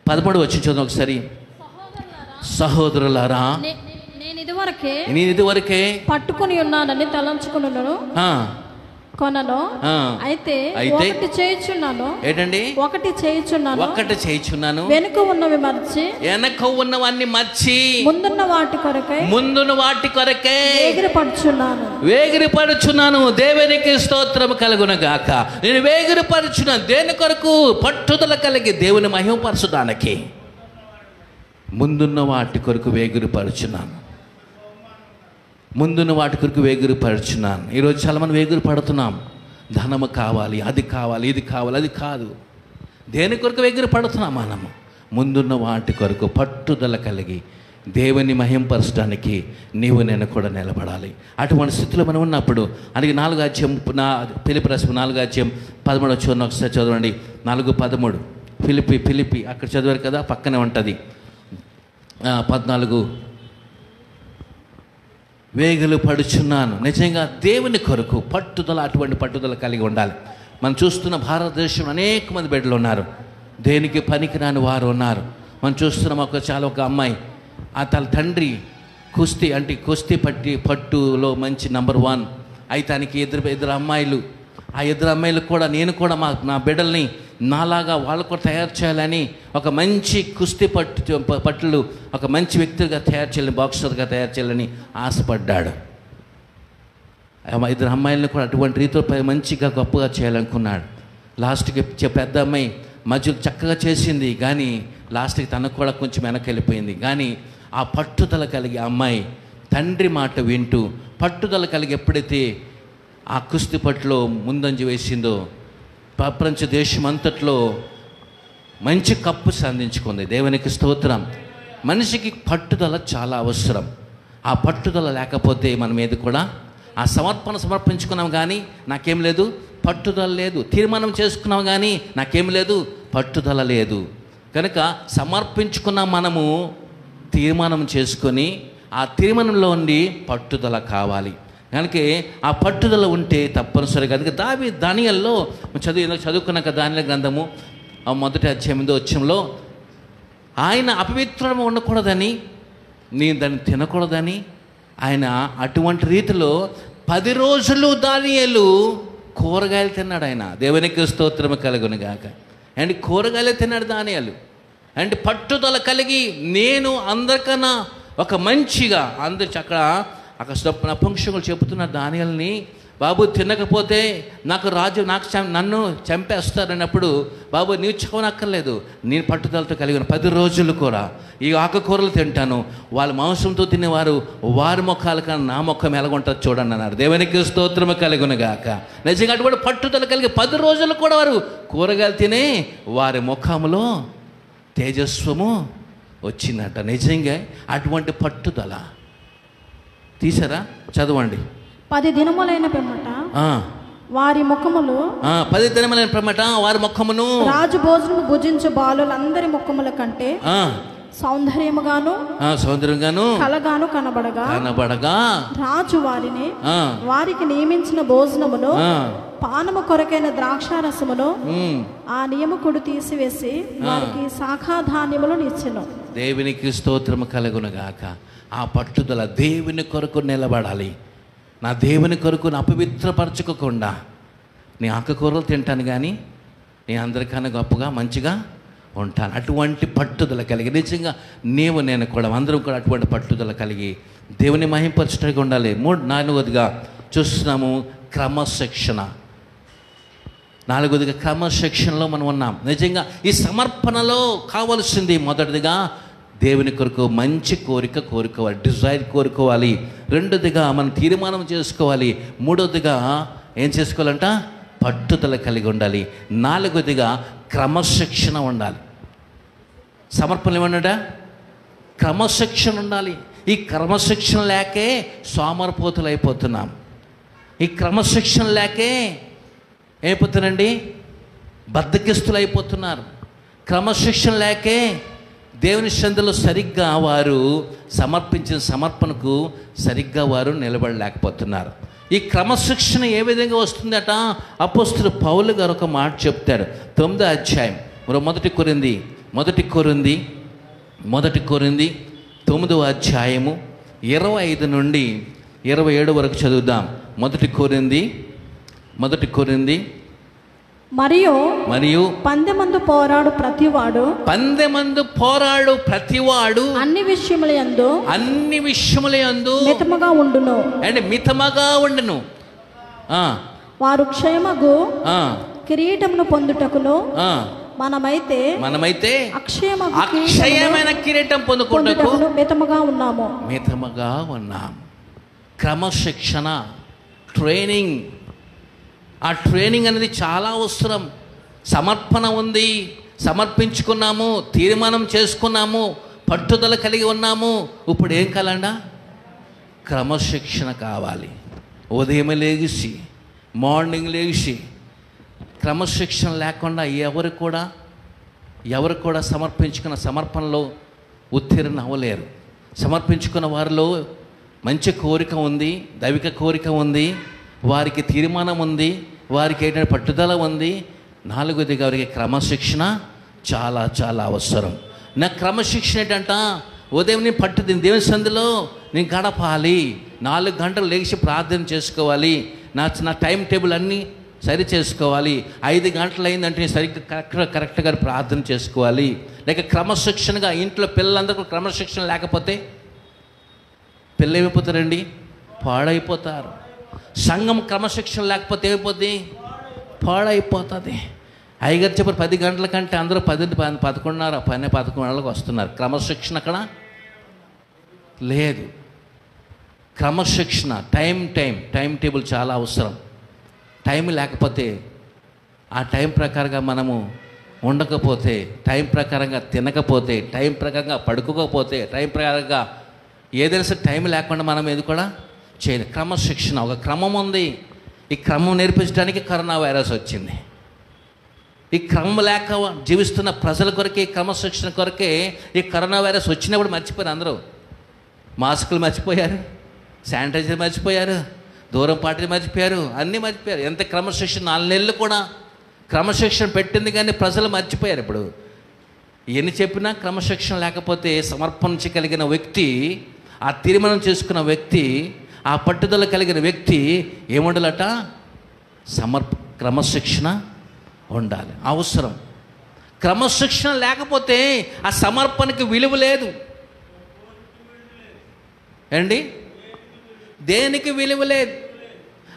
13 వచ్చి చూద్దాం ఒకసారి. సహోదరులారా, నేను ఇదివరకే పట్టుకుని ఉన్నానని తలంచుకున్నాను కొనను, అయితే ఒకటి చేయుచున్నాను. ఏంటండి? ఒకటి చేయుచున్నాను, వెనుక ఉన్నవన్నీ మర్చి ముందున్న వాటి కొరకే వేగిరపడుచున్నాను. దేవునికి స్తోత్రం కలుగును గాక. నేను వేగిరపడుచున్నాను. దేని కొరకు? పట్టుదల కలిగి దేవుని మహిమపరచడానికి. ముందున్న వాటి కొరకు వేగిరపడుచున్నాను. ఈరోజు చాలామంది వేగురు పడుతున్నాం. ధనము కావాలి, అది కావాలి, ఇది కావాలి, అది కాదు. దేని కొరకు వేగురు పడుతున్నాం? మనము ముందున్న వాటి కొరకు పట్టుదల కలిగి దేవుని మహింపరచడానికి నీవు నేను కూడా నిలబడాలి. అటువంటి స్థితిలో మనం ఉన్నప్పుడు అందుకే 4వ అధ్యాయం ఫిలిప్పీ రాసిన 4వ అధ్యాయం 13 చూడండి ఒకసారి చదవండి. 4:13 ఫిలిప్పి అక్కడ చదివారు కదా, పక్కనే ఉంటుంది. 14 వేగులు పడుచున్నాను. నిజంగా దేవుని కొరకు పట్టుదల, అటువంటి పట్టుదల కలిగి ఉండాలి. మనం చూస్తున్న భారతదేశంలో అనేక మంది బిడ్డలు ఉన్నారు, దేనికి పనికిరాని వారు ఉన్నారు. మనం చూస్తున్నాం ఒక అమ్మాయి, తన తండ్రి కుస్తీ పట్టులో మంచి నంబర్ 1. అయితే తనకి ఇద్దరు అమ్మాయిలు. ఆ ఇద్దరు అమ్మాయిలు కూడా నేను కూడా నా బిడ్డల్ని నాలాగా వాళ్ళు కూడా తయారు చేయాలని, ఒక మంచి కుస్తీ పట్టులు ఒక మంచి వ్యక్తిగా తయారు చేయాలని, బాక్సర్గా తయారు చేయాలని ఆశపడ్డాడు. ఇద్దరు అమ్మాయిలను కూడా అటువంటి రీతిలో మంచిగా గొప్పగా చేయాలనుకున్నాడు. లాస్ట్కి పెద్ద అమ్మాయి మధ్యలో చక్కగా చేసింది, కానీ లాస్ట్కి తనకు కూడా కొంచెం వెనకెళ్ళిపోయింది. కానీ ఆ పట్టుదల కలిగి అమ్మాయి తండ్రి మాట వింటూ పట్టుదల కలిగి ఎప్పుడైతే ఆ కుస్తీ పట్టులో ముందంజ వేసిందో ప్రపంచ దేశం అంతట్లో మంచి కప్పు సాధించుకుంది. దేవునికి స్తోత్రం. మనిషికి పట్టుదల చాలా అవసరం. ఆ పట్టుదల లేకపోతే మనం ఏది కూడా ఆ సమర్పించుకున్నాం కానీ నాకేం లేదు, పట్టుదల లేదు. తీర్మానం చేసుకున్నాం కానీ నాకేం లేదు, పట్టుదల లేదు. కనుక సమర్పించుకున్న మనము తీర్మానం చేసుకొని ఆ తీర్మానంలో ఉండి పట్టుదల కావాలి. కనుక ఆ పట్టుదల ఉంటే తప్పనిసరిగా అది దానియల్లో చదువుకున్నాక దానియలు గ్రంథము 1వ అధ్యాయం 8వ వచనంలో ఆయన అపవిత్రం ఉండకూడదని, నేను దాన్ని తినకూడదని ఆయన అటువంటి రీతిలో 10 రోజులు దానియేలు కూరగాయలు తిన్నాడు. ఆయన దేవునికి స్తోత్రం కలుగును గాక. అండ్ కూరగాయలు తిన్నాడు దానియేలు. అండ్ పట్టుదల కలిగి నేను అందరికన్నా ఒక మంచిగా అక్కడ నపుంసకులు చెబుతున్నారు దానియేలుని, బాబు తినకపోతే నన్ను చంపేస్తారన్నప్పుడు, బాబు నీవు చావనక్కర్లేదు, నేను పట్టుదలతో కలిగిన 10 రోజులు కూడా ఈ ఆకుకూరలు తింటాను. వాళ్ళ మాంసంతో తినేవారు వారి ముఖాల కన్నా నా ముఖం ఎలాగుంటుంది చూడండి అన్నారు. దేవునికి స్తోత్రము కలుగును గాక. నిజంగా అటువంటి పట్టుదల కలిగి 10 రోజులు కూడా వారు కూరగాయలు తినే వారి ముఖంలో తేజస్వము వచ్చిందట. నిజంగా అటువంటి పట్టుదల తీసారా? చదవండి. 10 దినములైన పిమ్మట వారి ముఖములు 10 దినములైన పిమ్మట వారి ముఖమును రాజు భోజనము భుజించు బాలులందరి ముఖముల కంటే సౌందర్యముగాను కలగాను కనబడగా రాజు వారికి నియమించిన భోజనమును పానము కొరకైన ద్రాక్షారసమును ఆ నియమకుడు తీసివేసి వారికి శాఖాధాన్యములు ఇచ్చెను. దేవునికి స్తోత్రము కలుగునుగాక. ఆ పట్టుదల దేవుని కొరకు నిలబడాలి. నా దేవుని కొరకు అపవిత్రపరచుకోకుండా నీ ఆకుకూరలు తింటాను కానీ నేను అందరికన్నా గొప్పగా మంచిగా ఉంటాను. అటువంటి పట్టుదల కలిగి నిజంగా నేను కూడా అందరం కూడా అటువంటి పట్టుదల కలిగి దేవుని మహింపరచడానికి ఉండాలి. 4వదిగా చూస్తున్నాము క్రమశిక్షణ. 4వదిగా క్రమశిక్షణలో మనం ఉన్నాం. నిజంగా ఈ సమర్పణలో కావలసింది మొదటిదిగా దేవుని కొరకు మంచి కోరుకోవాలి, డిజైర్ కోరుకోవాలి. రెండోదిగా మనం తీర్మానం చేసుకోవాలి. మూడోదిగా ఏం చేసుకోవాలంట? పట్టుదల కలిగి ఉండాలి. నాలుగోదిగా క్రమశిక్షణ ఉండాలి. సమర్పణ ఏమన్నాడా? క్రమశిక్షణ ఉండాలి. ఈ క్రమశిక్షణ లేకే సోమరిపోతులు అయిపోతున్నాం. ఈ క్రమశిక్షణ లేకే ఏమైపోతున్నారండి? బద్ధకిస్తులు అయిపోతున్నారు. క్రమశిక్షణ లేకే దేవుని సన్నిధిలో సరిగ్గా వారు సమర్పించిన సమర్పణకు సరిగ్గా వారు నిలబడలేకపోతున్నారు. ఈ క్రమశిక్షణ ఏ విధంగా వస్తుందట? అపోస్తలుడు పౌలు గారు ఒక మాట చెప్తాడు. 9వ అధ్యాయం మొదటి కొరింథీ 9వ అధ్యాయము 25 నుండి 27 వరకు చదువుదాం. మొదటి కొరింథీ మరియు పందెమందు పోరాడు ప్రతివాడు అన్ని విషయములందు మితముగా ఉండును. వారు క్షేమగు కిరీటమును పొందుటకును మనమైతే అక్షయమైన కిరీటం పొందుటకు మితముగా ఉన్నాం. క్రమశిక్షణ, ట్రైనింగ్. ఆ ట్రైనింగ్ అనేది చాలా అవసరం. సమర్పణ ఉంది, సమర్పించుకున్నాము, తీర్మానం చేసుకున్నాము, పట్టుదల కలిగి ఉన్నాము. ఇప్పుడు ఏం కావాలండా? క్రమశిక్షణ కావాలి. ఉదయం మార్నింగ్ లేచి క్రమశిక్షణ లేకుండా ఎవరు కూడా సమర్పించుకున్న సమర్పణలో ఉత్తీర్ణ అవ్వలేరు. సమర్పించుకున్న వారిలో మంచి కోరిక ఉంది, దైవిక కోరిక ఉంది, వారికి తీర్మానం ఉంది, వారికి ఏంటంటే పట్టుదల ఉంది. నాలుగోదిగా వారికి క్రమశిక్షణ చాలా చాలా అవసరం. నా క్రమశిక్షణ ఏంటంట? ఉదయం నేను దేవుని సన్నిధిలో నేను గడపాలి. 4 గంటలు లేచి ప్రార్థన చేసుకోవాలి. నా టైం టేబుల్ అన్నీ సరి చేసుకోవాలి. 5 గంటలు అయిందంటే నేను సరిగ్గా కరెక్ట్గా ప్రార్థన చేసుకోవాలి. లేక క్రమశిక్షణగా ఇంట్లో పిల్లలందరూ క్రమశిక్షణ లేకపోతే పిల్లలు ఏమైపోతారండి? పాడైపోతారు. సంఘం క్రమశిక్షణ లేకపోతే ఏమైపోద్ది? పాడైపోతుంది. అయ్యగారు చెప్పారు 10 గంటల కంటే అందరూ 11:30 వస్తున్నారు. క్రమశిక్షణ అక్కడ లేదు. క్రమశిక్షణ, టైం టేబుల్ చాలా అవసరం. టైం లేకపోతే, ఆ టైం ప్రకారంగా మనము ఉండకపోతే, టైం ప్రకారంగా తినకపోతే, టైం ప్రకారంగా పడుకోకపోతే, టైం ప్రకారంగా ఏదైనా సరే టైం లేకుండా మనం ఏది కూడా చేయలేదు. క్రమశిక్షణ, ఒక క్రమం ఉంది. ఈ క్రమం నేర్పించడానికి కరోనా వైరస్ వచ్చింది. ఈ క్రమం లేక జీవిస్తున్న ప్రజల కొరకే, క్రమశిక్షణ కొరకే ఈ కరోనా వైరస్ వచ్చినప్పుడు మర్చిపోయారు. అందరూ మాస్కులు మర్చిపోయారు, శానిటైజర్ మర్చిపోయారు, దూరం పాటలు మర్చిపోయారు, అన్నీ మర్చిపోయారు. ఎంత క్రమశిక్షణ! 4 నెలలు కూడా క్రమశిక్షణ పెట్టింది కానీ ప్రజలు మర్చిపోయారు. ఇప్పుడు ఎన్ని చెప్పినా క్రమశిక్షణ లేకపోతే సమర్పించగలిగిన వ్యక్తి, ఆ తీర్మానం చేసుకున్న వ్యక్తి, ఆ పట్టుదల కలిగిన వ్యక్తి ఏముండాలట? క్రమశిక్షణ ఉండాలి, అవసరం. క్రమశిక్షణ లేకపోతే ఆ సమర్పణకి విలువ లేదు అండి. దేనికి విలువ లేదు.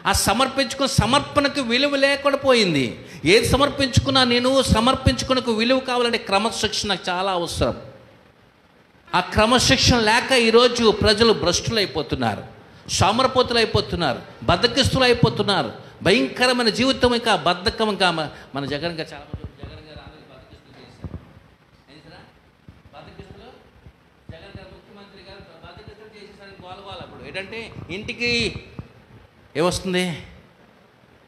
ఆ సమర్పించుకున్న సమర్పణకు విలువ లేకుండా పోయింది. ఏది సమర్పించుకున్నా నేను సమర్పించుకున్నకు విలువ కావాలంటే క్రమశిక్షణ చాలా అవసరం. ఆ క్రమశిక్షణ లేక ఈరోజు ప్రజలు భ్రష్టులు అయిపోతున్నారు, సోమరిపోతులు అయిపోతున్నారు, బద్ధకిస్తులు అయిపోతున్నారు. భయంకరమైన జీవితం. ఇంకా బద్ధకం. ఇంకా మన జగన్ గారు చాలా మంది జగన్ గారు అందరికీ బద్ధకిస్తులు చేశారు. బద్ధకిస్తులు జగన్ గారు ముఖ్యమంత్రి గారు బద్ధకిస్తులు చేసేసరికి గోలగోల. అప్పుడు ఏంటంటే ఇంటికి ఏమొస్తుంది?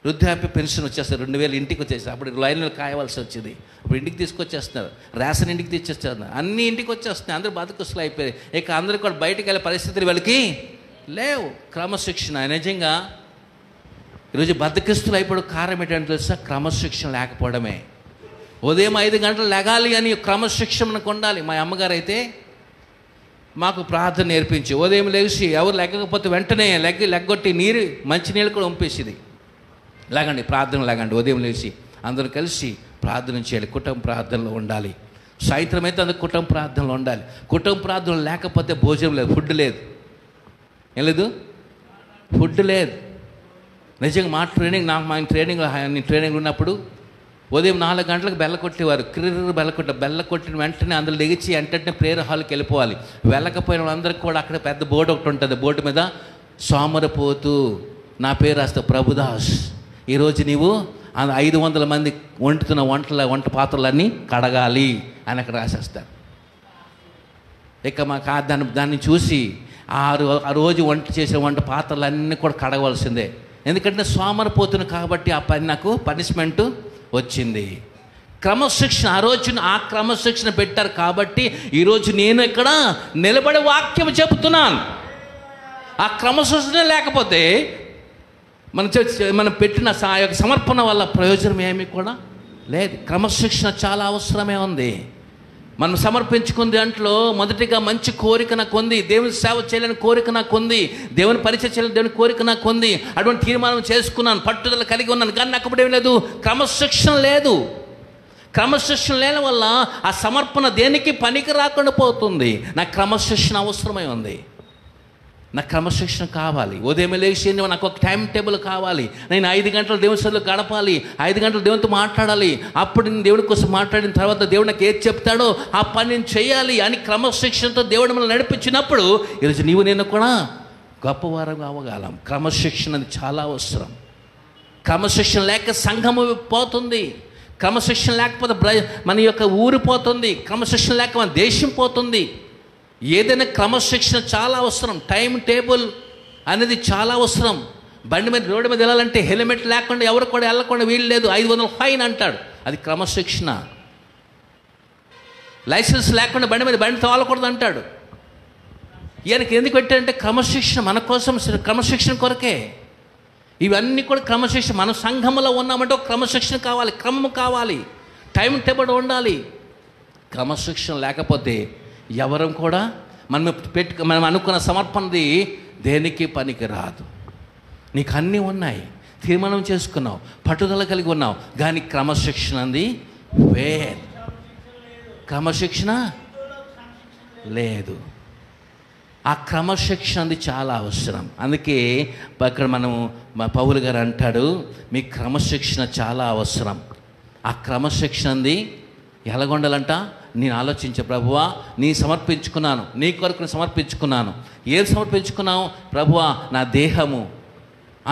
వృద్ధాప్య పెన్షన్ వచ్చేస్తారు. 2000 ఇంటికి వచ్చేస్తారు. అప్పుడు లైన్లో కాయవలసి వచ్చింది. ఇప్పుడు ఇంటికి తీసుకొచ్చేస్తున్నారు. రేషన్ ఇంటికి తెచ్చేస్తున్నారు. అన్నీ ఇంటికి వచ్చేస్తున్నాయి. అందరూ బద్ధకిస్తులు అయిపోయారు. ఇక అందరూ కూడా బయటికి వెళ్ళే పరిస్థితులు వాళ్ళకి లేవు. క్రమశిక్షణ నిజంగా ఈరోజు బద్ధకిస్తులు అయిపోవడం కారణం ఏంటంటే తెలుసా? క్రమశిక్షణ లేకపోవడమే. ఉదయం 5 గంటలు లెగాలి అని క్రమశిక్షణ మనకు ఉండాలి. మా అమ్మగారు అయితే మాకు ప్రార్థన నేర్పించి ఉదయం లేచి ఎవరు లెగ్గకపోతే వెంటనే లెగ్గొట్టి మంచినీళ్ళు కూడా పంపేసేది. లేగండి ప్రార్థన లేగండి. ఉదయం లేచి అందరూ కలిసి ప్రార్థన చేయాలి. కుటుంబ ప్రార్థనలో ఉండాలి. సాయంత్రం అయితే అందరూ కుటుంబ ప్రార్థనలో ఉండాలి. కుటుంబ ప్రార్థనలు లేకపోతే భోజనం లేదు, ఫుడ్ లేదు. ఏం లేదు? ఫుడ్ లేదు. నిజంగా మా ట్రైనింగ్ నేను ట్రైనింగ్ ఉన్నప్పుడు ఉదయం 4 గంటలకు బెల్ల కొట్టేవారు. బెల్ల కొట్టిన వెంటనే అందులో లెగిచి వెంటనే ప్రేయర్ హాల్కి వెళ్ళిపోవాలి. వెళ్ళకపోయిన వాళ్ళందరికీ కూడా అక్కడ పెద్ద బోర్డు ఒకటి ఉంటుంది. బోర్డు మీద సోమరపోతు, నా పేరు రాస్తా ప్రభుదాస్, ఈరోజు నీవు 500 మంది వండుతున్న వంట పాత్రలన్నీ కడగాలి అని అక్కడ రాసేస్తారు. ఇక మాకు దాన్ని చూసి ఆ రోజు వంట చేసే వంట పాత్రలన్నీ కూడా కడగవలసిందే. ఎందుకంటే సోమరపోతును కాబట్టి ఆ పని నాకు పనిష్మెంటు వచ్చింది. క్రమశిక్షణ, ఆ రోజున ఆ క్రమశిక్షణ పెట్టారు కాబట్టి ఈరోజు నేను ఇక్కడ నిలబడి వాక్యం చెబుతున్నాను. ఆ క్రమశిక్షణ లేకపోతే మనం పెట్టిన యొక్క సమర్పణ వల్ల ప్రయోజనం ఏమీ కూడా లేదు. క్రమశిక్షణ చాలా అవసరమే ఉంది. మనం సమర్పించుకున్న దాంట్లో మొదటిగా మంచి కోరిక నాకు ఉంది, దేవుని సేవ చేయాలని కోరిక నాకు ఉంది, దేవుని పరిచయం చేయాలని దేవుని కోరిక నాకు ఉంది. అటువంటి తీర్మానం చేసుకున్నాను, పట్టుదల కలిగి ఉన్నాను. కానీ నాకు అప్పుడేం లేదు, క్రమశిక్షణ లేదు. క్రమశిక్షణ లేని వల్ల ఆ సమర్పణ దేనికి పనికి రాకుండా పోతుంది. నాకు క్రమశిక్షణ అవసరమై ఉంది. నాకు క్రమశిక్షణ కావాలి. ఉదయం లేచి నాకు ఒక టైం టేబుల్ కావాలి. నేను 5 గంటలు దేవుని సన్నిధిలో గడపాలి, 5 గంటలు దేవునితో మాట్లాడాలి. అప్పుడు నేను దేవుడి కోసం మాట్లాడిన తర్వాత దేవుడు నాకు ఏది చెప్తాడో ఆ పని నేను చేయాలి అని క్రమశిక్షణతో దేవుడు మనల్ని నడిపించినప్పుడు ఈరోజు నీవు నేను కూడా గొప్పవారం అవ్వగలం. క్రమశిక్షణ అది చాలా అవసరం. క్రమశిక్షణ లేక సంఘము పోతుంది. క్రమశిక్షణ లేకపోతే మన యొక్క ఊరు పోతుంది. క్రమశిక్షణ లేక మన దేశం పోతుంది. ఏదైనా క్రమశిక్షణ చాలా అవసరం. టైం టేబుల్ అనేది చాలా అవసరం. బండి మీద రోడ్డు మీద వెళ్ళాలంటే హెల్మెట్ లేకుండా ఎవరు కూడా వెళ్ళకుండా వీలు లేదు, 500 ఫైన్ అంటాడు. అది క్రమశిక్షణ. లైసెన్స్ లేకుండా బండి తోలకూడదు అంటాడు. ఈయనకి ఎందుకు పెట్టాడంటే క్రమశిక్షణ, మన కోసం క్రమశిక్షణ కొరకే. ఇవన్నీ కూడా క్రమశిక్షణ. మనం సంఘంలో ఉన్నామంటే ఒక క్రమశిక్షణ కావాలి, క్రమం కావాలి, టైం టేబుల్ ఉండాలి. క్రమశిక్షణ లేకపోతే ఎవరం కూడా మనం అనుకున్న సమర్పణది దేనికి పనికి రాదు. నీకు అన్నీ ఉన్నాయి, తీర్మానం చేసుకున్నావు, పట్టుదల కలిగి ఉన్నావు, కానీ క్రమశిక్షణ అంది వేరు. క్రమశిక్షణ లేదు. ఆ క్రమశిక్షణ అది చాలా అవసరం. అందుకే అక్కడ మా పౌలు గారు అంటాడు, మీ క్రమశిక్షణ చాలా అవసరం. ఆ క్రమశిక్షణ అంది ఎలాగొండాలంట? నేను ఆలోచించే, ప్రభువా నీ సమర్పించుకున్నాను, నీ కొరకు సమర్పించుకున్నాను. ఏది సమర్పించుకున్నావు? ప్రభువా నా దేహము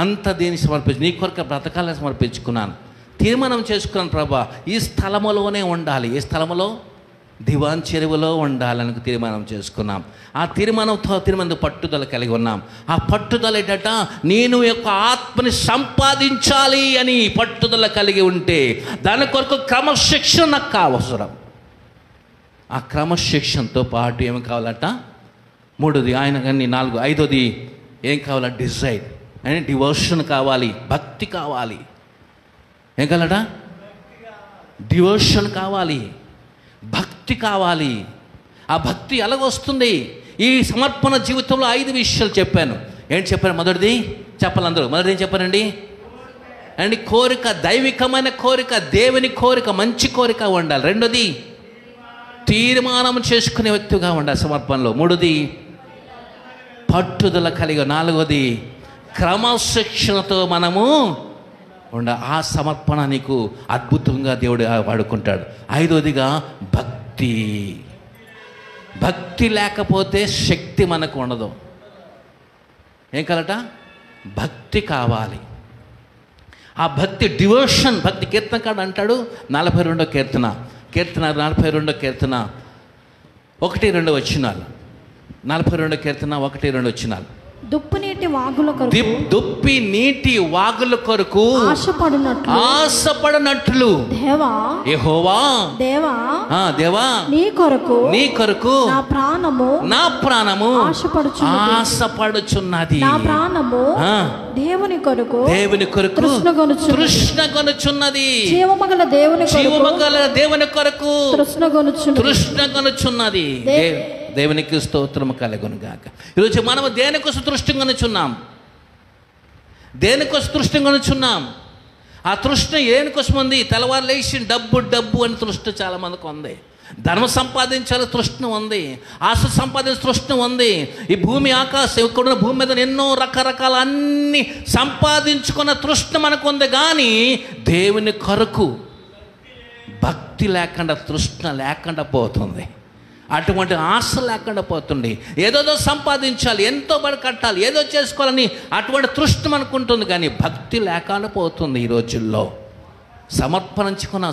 అంత దీన్ని నీ కొరకు బ్రతకాలని సమర్పించుకున్నాను. తీర్మానం చేసుకున్నాను, ప్రభువా ఈ స్థలములోనే ఉండాలి. ఏ స్థలములో? దివాన్ చెరువులో ఉండాలని తీర్మానం చేసుకున్నాం. ఆ తీర్మానం పట్టుదల కలిగి ఉన్నాం. ఆ పట్టుదల ఏంటంట, నేను యొక్క ఆత్మని సంపాదించాలి అని పట్టుదల కలిగి ఉంటే దాని కొరకు క్రమశిక్షణ నాకు అవసరం. ఆ క్రమశిక్షణతో పాటు ఏమి కావాలట? 3ది ఆయన కానీ 4, 5ది ఏం కావాల? డిజైర్ అని డివోషన్ కావాలి, భక్తి కావాలి. ఏం కావాలట? డివోషన్ కావాలి, భక్తి కావాలి. ఆ భక్తి ఎలాగొస్తుంది? ఈ సమర్పణ జీవితంలో 5 విషయాలు చెప్పాను. ఏంటి చెప్పాను? మొదటిది చెప్పాలి అందరూ. మొదటిది ఏం చెప్పానండి? అండి కోరిక, దైవికమైన కోరిక, దేవుని కోరిక, మంచి కోరిక ఉండాలి. 2ది తీర్మానం చేసుకునే వ్యక్తిగా ఉండాలి సమర్పణలో. 3ది పట్టుదల కలిగి. 4ది క్రమశిక్షణతో మనము ఆ సమర్పణ నీకు అద్భుతంగా దేవుడు వాడుకుంటాడు. 5వదిగా భక్తి. భక్తి లేకపోతే శక్తి మనకు ఉండదు. ఏం కావాలట? భక్తి కావాలి. ఆ భక్తి డివోషన్. భక్తి కీర్తనకాడు అంటాడు 42వ కీర్తన 42వ కీర్తన 1-2 వచనాలు. 42వ కీర్తన 1-2 వచనాలు. దుప్పి నీటి వాగుల కొరకు ఆశపడినట్లు యెహోవా దేవా నీ కొరకు నా ప్రాణము ఆశపడుచున్నది. నా ప్రాణము దేవుని కొరకు తృష్ణగొనుచున్నది. జీవమగల దేవుని కొరకు తృష్ణగొనుచున్నది. దేవునికి స్తోత్రము కలుగును గాక. ఈరోజు మనము దేనికోసం తృష్ణగొనుచున్నాం? దేనికోసం తృష్ణగొనుచున్నాం? ఆ తృష్ణ ఏనికోసం ఉంది? తెల్లవారు లేచి డబ్బు అని తృష్ణ చాలా మందికి ఉంది. ధర్మ సంపాదించాలి తృష్ణ ఉంది. ఆశ సంపాదించే తృష్ణ ఉంది. ఈ భూమి ఆకాశం ఇక్కడున్న భూమి మీద ఎన్నో రకరకాల అన్ని సంపాదించుకున్న తృష్ణ మనకు ఉంది. కానీ దేవుని కొరకు భక్తి లేకుండా తృష్ణ లేకుండా పోతుంది, అటువంటి ఆశ లేకుండా పోతుంది. ఏదోదో సంపాదించాలి, ఎంతో బడి కట్టాలి, ఏదో చేసుకోవాలని అటువంటి తృష్ణ అనుకుంటుంది, కానీ భక్తి లేకుండా పోతుంది. ఈ రోజుల్లో సమర్పణించుకున్న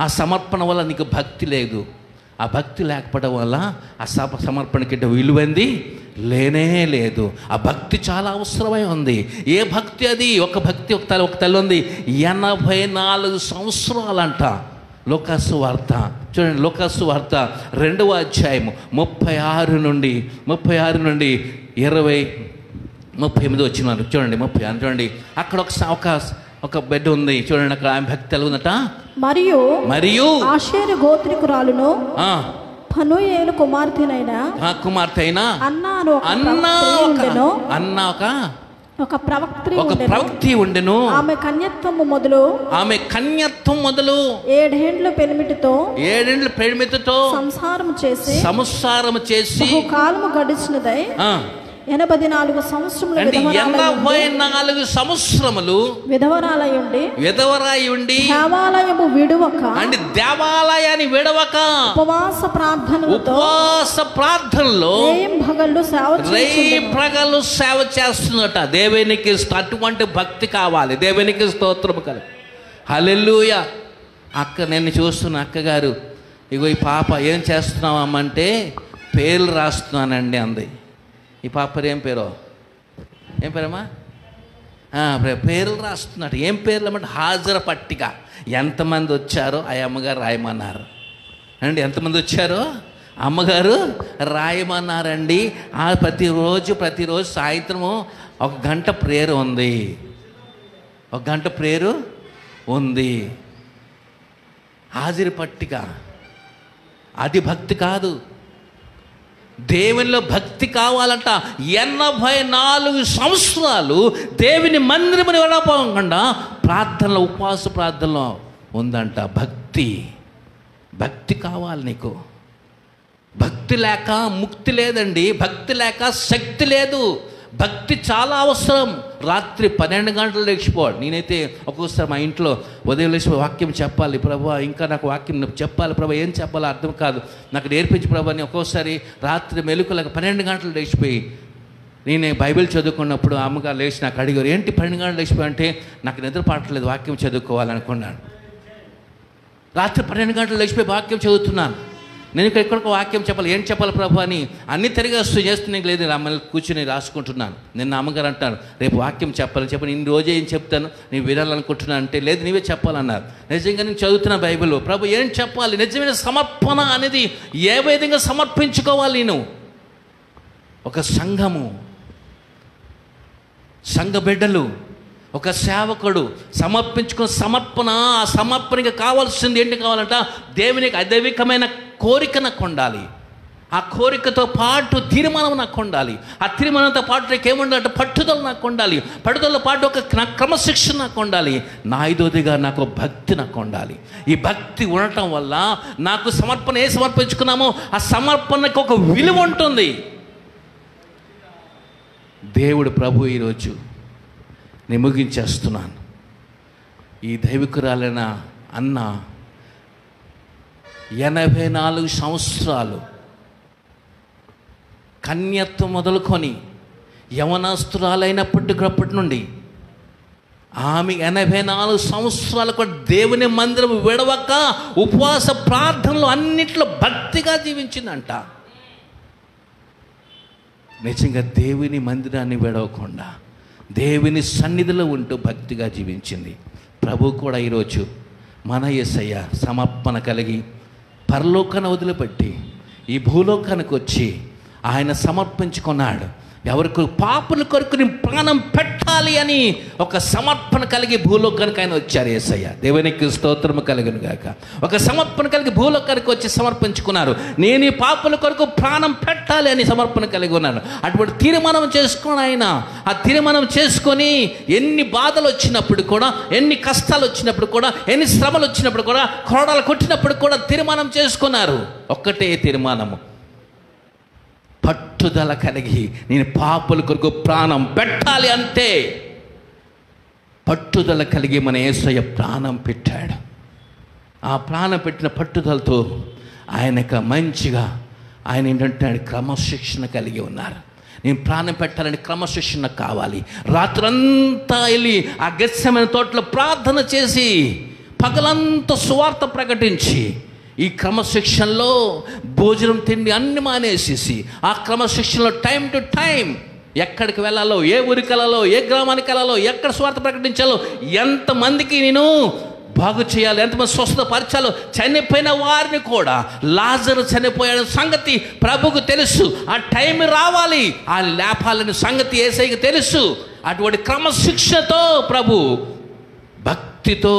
ఆ సమర్పణ వల్ల నీకు భక్తి లేదు. ఆ భక్తి లేకపోవడం వల్ల ఆ సమర్పణకి విలువైంది లేనే లేదు. ఆ భక్తి చాలా అవసరమై ఉంది. ఏ భక్తి అది? ఒక భక్తి ఒక తల్లి ఉంది, 84 సంవత్సరాలంట. లూకాసు వార్త చూడండి, లూకాసు వార్త 2వ అధ్యాయము 36 నుండి 38 వచ్చినారు. చూడండి 36 చూడండి, అక్కడ ఒక బెడ్ ఉంది చూడండి. అక్కడ ఆమె భక్తి తెలుగునట. మరియు ఆషేరు గోత్రికురాలును ఫనూయేలు కుమార్తెనైన అన్న ఒక ప్రవక్తి ఉండెను. ఆమె కన్యత్వము మొదలు 7 ఏండ్ల పెనిమిటితో సంసారము చేసి కాలము గడిచినదై 84 సంవత్సరములు 84 సంవత్సరములు విధవరాయుండి దేవాలయము విడువక దేవాలయాన్ని విడవక ఉపవాస ప్రార్థనలో పగలు సేవ చేస్తున్నట. దేవునికి అటువంటి భక్తి కావాలి. దేవునికి స్తోత్రం కలి. హల్లెలూయా. నేను చూస్తున్న అక్కగారు, ఇగో ఈ పాప ఏం చేస్తున్నామంటే పేర్లు రాస్తున్నానండి అంది. ఈ పాప ఏం పేరమ్మా? పేర్లు రాస్తున్నట్టు. ఏం పేర్లు అన్నమాట? హాజరు పట్టిక. ఎంతమంది వచ్చారో ఆ అమ్మగారు రాయమన్నారు అండి. ఎంతమంది వచ్చారో అమ్మగారు రాయమన్నారండి. ప్రతిరోజు సాయంత్రము 1 గంట ప్రేయర్ ఉంది. 1 గంట ప్రేయరు ఉంది. హాజరు పట్టిక. అది భక్తి కాదు. దేవునిలో భక్తి కావాలంట. 84 సంవత్సరాలు దేవుని మందిరముని వెళ్ళపోకుండా ప్రార్థనలో, ఉపవాస ప్రార్థనలో ఉందంట. భక్తి కావాలి నీకు. భక్తి లేక ముక్తి లేదండి. భక్తి లేక శక్తి లేదు. భక్తి చాలా అవసరం. రాత్రి 12 గంటలు లేచిపోవాలి. నేనైతే ఒక్కొక్కసారి మా ఇంట్లో ఉదయం లేచి వాక్యం చెప్పాలి ప్రభా, ఇంకా నాకు వాక్యం చెప్పాలి ప్రభా, ఏం చెప్పాలో అర్థం కాదు, నాకు నేర్పించి ప్రభా అని ఒక్కోసారి రాత్రి మెలుకులకు 12 గంటలు లేచిపోయి నేను బైబిల్ చదువుకున్నప్పుడు అమ్మగారు లేచి నాకు అడిగారు, ఏంటి 12 గంటలు లేచిపోయి అంటే, నాకు నిద్ర పట్టలేదు, వాక్యం చదువుకోవాలనుకున్నాను. రాత్రి 12 గంటలు లేచిపోయి వాక్యం చదువుతున్నాను. నేను ఎక్కడికి వాక్యం చెప్పాలి, ఏం చెప్పాలి ప్రభు అని అన్ని తిరిగి చేస్తున్నా లేదు. అమ్మని కూర్చొని రాసుకుంటున్నాను. నిన్న అమ్మగారు అంటాను, రేపు వాక్యం చెప్పాలని చెప్పి నేను రోజే ఏం చెప్తాను, నేను వినాలనుకుంటున్నాను అంటే, లేదు నీవే చెప్పాలన్నారు. నిజంగా నేను చదువుతున్నా బైబిల్, ప్రభు ఏం చెప్పాలి, నిజమైన సమర్పణ అనేది ఏ విధంగా సమర్పించుకోవాలి. నేను ఒక సంఘ బిడ్డలు, ఒక సేవకుడు సమర్పించుకున్న సమర్పణ, ఆ సమర్పణకి కావాల్సింది ఏంటి కావాలంట, దేవునికి అదైవికమైన కోరిక నాకు ఉండాలి. ఆ కోరికతో పాటు తీర్మానం నాకు ఉండాలి. ఆ తీర్మానంతో పాటు నాకు ఏముండాలంటే పట్టుదల నాకు ఉండాలి. పట్టుదలతో పాటు ఒక క్రమశిక్షణ నాకు ఉండాలి. నా ఐదోదిగా నాకు భక్తి నాకు ఉండాలి. ఈ భక్తి ఉండటం వల్ల నాకు సమర్పణ ఏ సమర్పించుకున్నామో ఆ సమర్పణకు ఒక విలువ ఉంటుంది. దేవుడు ప్రభు ఈరోజు నేను ముగించేస్తున్నాను. ఈ దైవికురాలైన అన్న 84 సంవత్సరాలు కన్యత్వం మొదలుకొని యవనస్తురాలైనప్పటి నుండి ఆమె 84 సంవత్సరాలు కూడా దేవుని మందిరం విడవక ఉపవాస ప్రార్థనలు అన్నిట్లో భక్తిగా జీవించిందంట. నిజంగా దేవుని మందిరాన్ని విడవకుండా దేవుని సన్నిధిలో ఉంటూ భక్తిగా జీవించింది. ప్రభు కూడా ఈరోజు మన యేసయ్య సమర్పణ కలిగి పరలోకాన్ని వదిలిపెట్టి ఈ భూలోకానికి వచ్చి ఆయన సమర్పించుకున్నాడు. ఎవరికి పాపుల కొరకు నేను ప్రాణం పెట్టాలి అని ఒక సమర్పణ కలిగి భూలోకానికి ఆయన వచ్చారు యేసయ్య. దేవునికి స్తోత్రము కలుగును గాక. ఒక సమర్పణ కలిగి భూలోకానికి వచ్చి సమర్పించుకున్నారు. నేను ఈ పాపుల కొరకు ప్రాణం పెట్టాలి అని సమర్పణ కలిగి ఉన్నాను. అటువంటి తీర్మానం చేసుకుని ఆయన ఆ తీర్మానం చేసుకొని ఎన్ని బాధలు వచ్చినప్పుడు కూడా, ఎన్ని కష్టాలు వచ్చినప్పుడు కూడా, ఎన్ని శ్రమలు వచ్చినప్పుడు కూడా, కొరడాలు కొట్టినప్పుడు కూడా తీర్మానం చేసుకున్నారు. ఒక్కటే తీర్మానము, పట్టుదల కలిగి నేను పాపుల కొరకు ప్రాణం పెట్టాలి. అంతే పట్టుదల కలిగి మన యేసయ్య ప్రాణం పెట్టాడు. ఆ ప్రాణం పెట్టిన పట్టుదలతో ఆయనకు మంచిగా ఆయన ఏంటంటే ఆయన క్రమశిక్షణ కలిగి ఉన్నారు. నేను ప్రాణం పెట్టాలని క్రమశిక్షణ కావాలి. రాత్రంతా వెళ్ళి ఆ గెత్సెమనే తోటలో ప్రార్థన చేసి పగలంతా సువార్త ప్రకటించి ఈ క్రమశిక్షణలో భోజనం తిండి అన్ని మానేసేసి ఆ క్రమశిక్షణలో టైం టు టైం ఎక్కడికి వెళ్ళాలో, ఏ ఊరికి వెళ్ళాలో, ఏ గ్రామానికి వెళ్ళాలో, ఎక్కడ స్వార్థ ప్రకటించాలో, ఎంతమందికి నేను బాగు చేయాలి, ఎంతమంది స్వస్థత పరచాలో, చనిపోయిన వారిని కూడా లాజరు చనిపోయాడు సంగతి ప్రభుకు తెలుసు. ఆ టైం రావాలి, ఆ లేపాలని సంగతి యేసయ్యకి తెలుసు. అటువంటి క్రమశిక్షణతో ప్రభు భక్తితో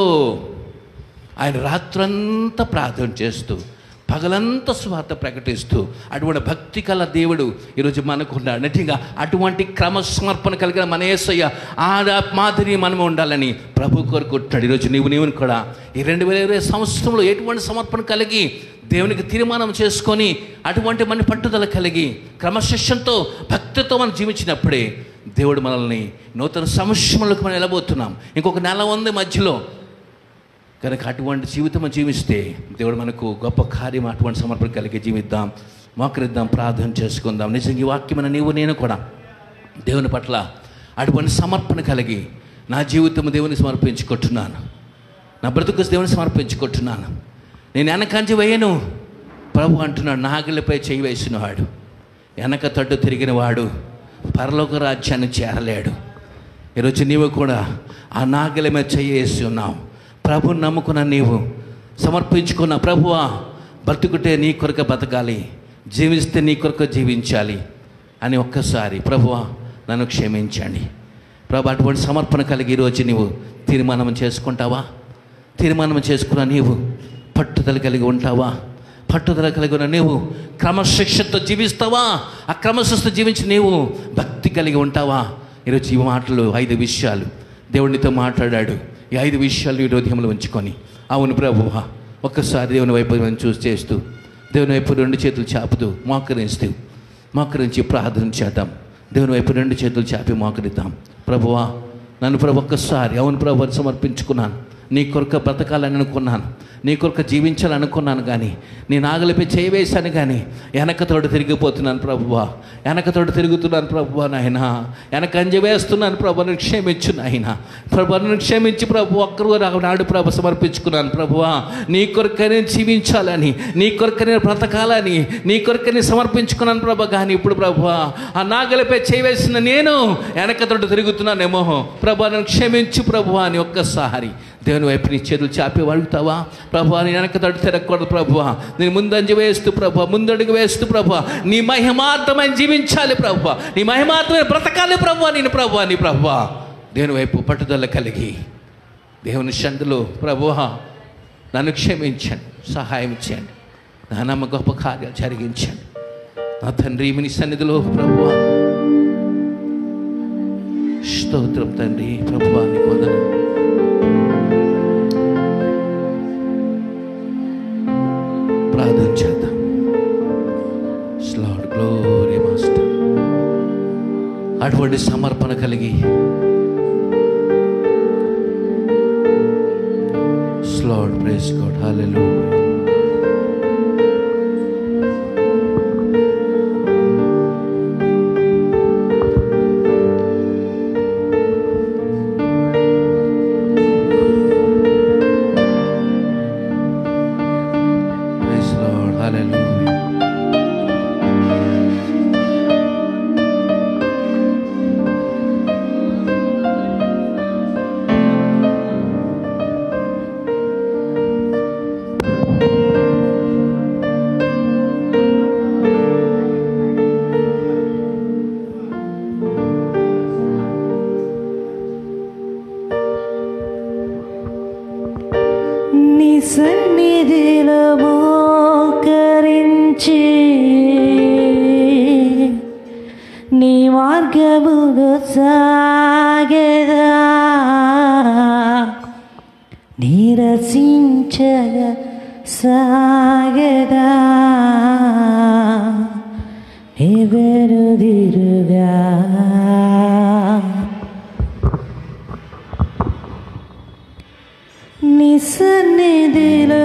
ఆయన రాత్రంతా ప్రార్థన చేస్తూ పగలంతా స్వార్థ ప్రకటిస్తూ అటువంటి భక్తి కల దేవుడు ఈరోజు మనకున్నాడు. నటిగా అటువంటి క్రమసమర్పణ కలిగిన మన యేసయ్య ఆ మాదిరి మనం ఉండాలని ప్రభు కోరుకుంటున్నాడు. ఈరోజు నీవు కూడా ఈ 2020 సంవత్సరంలో ఎటువంటి సమర్పణ కలిగి దేవునికి తీర్మానం చేసుకొని అటువంటి మన పట్టుదల కలిగి క్రమశిక్షణతో భక్తితో మనం జీవించినప్పుడే దేవుడు మనల్ని నూతన సంవత్సరంలోకి మనం వెళ్ళబోతున్నాం. ఇంకొక నెల ఉంది మధ్యలో కనుక అటువంటి జీవితం జీవిస్తే దేవుడు మనకు గొప్ప కార్యం అటువంటి సమర్పణ కలిగి జీవిద్దాం, మోకరిద్దాం, ప్రార్థన చేసుకుందాం. నిజంగా ఈ వాక్యమైన నీవు నేను కూడా దేవుని పట్ల అటువంటి సమర్పణ కలిగి నా జీవితం దేవుని సమర్పించుకుంటున్నాను, నా బ్రతుకు దేవుని సమర్పించుకుంటున్నాను. నేను వెనకంచి వేయను ప్రభు అంటున్నాడు. నాగలిపై చేయి వేసిన వాడు, వెనక తట్టు తిరిగిన వాడు పరలోక రాజ్యాన్ని చేరలేడు. ఈరోజు నీవు కూడా ఆ నాగలి మీద చేయి వేసి ఉన్నావు. ప్రభుని నమ్ముకున్న నీవు సమర్పించుకున్న ప్రభువా బతుకుటే నీ కొరకు బతకాలి, జీవిస్తే నీ కొరకు జీవించాలి అని ఒక్కసారి ప్రభువా నన్ను క్షమించండి ప్రభు. అటువంటి సమర్పణ కలిగి ఈరోజు నీవు తీర్మానం చేసుకుంటావా? తీర్మానం చేసుకున్న నీవు పట్టుదల కలిగి ఉంటావా? పట్టుదల కలిగి ఉన్న నీవు క్రమశిక్షణతో జీవిస్తావా? ఆ క్రమశిక్షణ జీవించి నీవు భక్తి కలిగి ఉంటావా? ఈరోజు ఈ మాటలు 5 విషయాలు దేవునితో మాట్లాడాడు. ఈ 5 విషయాలు ఈ హృదయంలో ఉంచుకొని అవును ప్రభువా ఒక్కసారి దేవుని వైపు చూసి చేస్తూ దేవుని వైపు 2 చేతులు చాపుతూ మోకరించి ప్రార్థన చేద్దాం. దేవుని వైపు 2 చేతులు చాపి మోకరిద్దాం. ప్రభువా నన్ను ప్రభు ఒక్కసారి అవును ప్రభు సమర్పించుకున్నాను, నీ కొరకు బ్రతకాలని అనుకున్నాను, నీ కొరకు జీవించాలనుకున్నాను, కానీ నీ నాగలిపై చేయి వేశాను, కానీ వెనకతోడు తిరిగిపోతున్నాను ప్రభువా, వెనకతోడు తిరుగుతున్నాను ప్రభువా. నాయన వెనక అంజ వేస్తున్నాను ప్రభు, నన్ను క్షమించు నాయన. ప్రభు నన్ను క్షమించి ప్రభు ఒక్కరు నాడు ప్రభు సమర్పించుకున్నాను ప్రభువా. నీ కొరకనే జీవించాలని, నీ కొరకనే బ్రతకాలని, నీ కొరకనే సమర్పించుకున్నాను ప్రభు. కానీ ఇప్పుడు ప్రభువా ఆ నాగలిపై చేయి వేసిన నేను వెనకతోడు తిరుగుతున్నానేమో ప్రభు, నన్ను క్షమించు ప్రభువా అని ఒక్కసారి దేవుని వైపు నీ చేతులు చాపి అడుగుతావా? ప్రభువా నేను వెనక తడు తిరగకూడదు ప్రభువా, నేను ముందంజ వేస్తూ ప్రభువా, ముందడుగు వేస్తూ ప్రభువా నీ మహిమార్థమైన జీవించాలి ప్రభువా, నీ మహిమార్థమైన బ్రతకాలి ప్రభువా. నేను ప్రభువా నీ ప్రభువా దేవుని వైపు పట్టుదల కలిగి దేవుని సందులో ప్రభువా నన్ను క్షమించండి, సహాయం చేయండి, నా నమ్మ గొప్ప కార్యాలు జరిగించండి నా తండ్రి. మీ సన్నిధిలో ప్రభువా స్తోత్రం తండ్రి. ప్రభువా నీకు వందనాలు. ప్రార్థన చేద్దాం. లార్డ్ గ్లోరీ మాస్టర్ అటువంటి సమర్పణ కలిగి లార్డ్ ప్రైజ్ గాడ్ హల్లెలూయా. సన్నిధిలో మోకరించి నీ మార్గములో సాగెదా, నిరసించగా సాగెదా, ఎవరుదిరుగా నీ సన్నిధిలో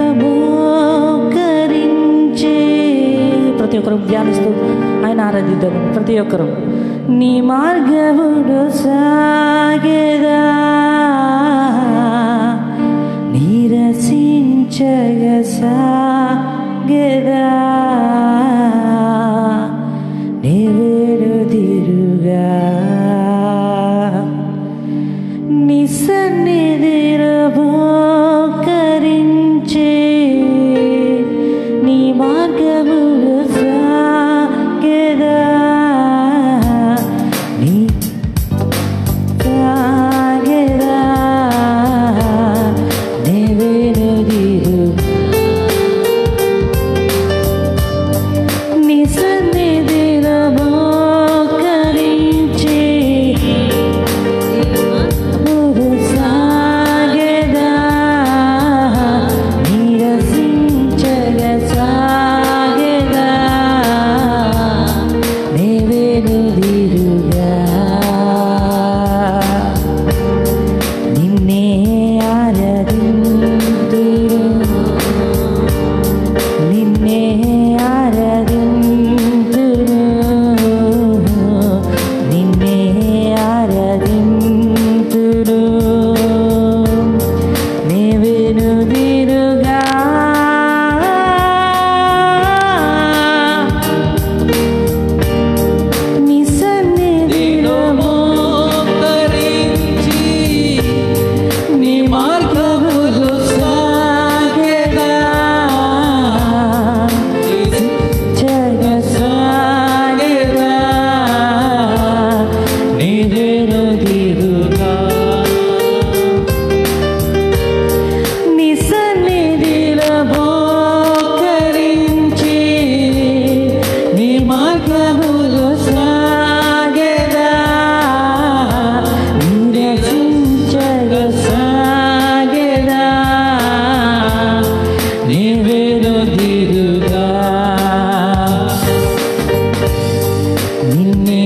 ప్రతి ఒక్కరు ధ్యానిస్తూ ఆయన ఆరాధిద్దాం. ప్రతి ఒక్కరు నీ మార్గములో సాగేదా, నీరసించగ సాగేదా, నెవెరుదిరుగా నీ సన్నిధిలో మోకరించి నీ మార్గములో సాగేదా, నీ సాగేదా, నెవెరుదిరు నీ సన్నిధిలో మోకరించి సాగేదా, నీరసించగ సాగేదా, నెవెరుదిరుగా నిన్నే ఆరాధింతురు, నిన్నే ఆరాధింతురు, నిన్నే ఆరాధింతురు, నెవెరుదిరుగా నీ సన్నిధిలో మోకరించి నీ మార్గములో సాగేదా, జగ సాగేదా, నెవెరుదిరుగా నీ సన్నిధిలో మోకరించి నీ మార్గములో సాగేదా, నీరసించగ సాగేదా, నెవెరుదిరుగా నిన్నే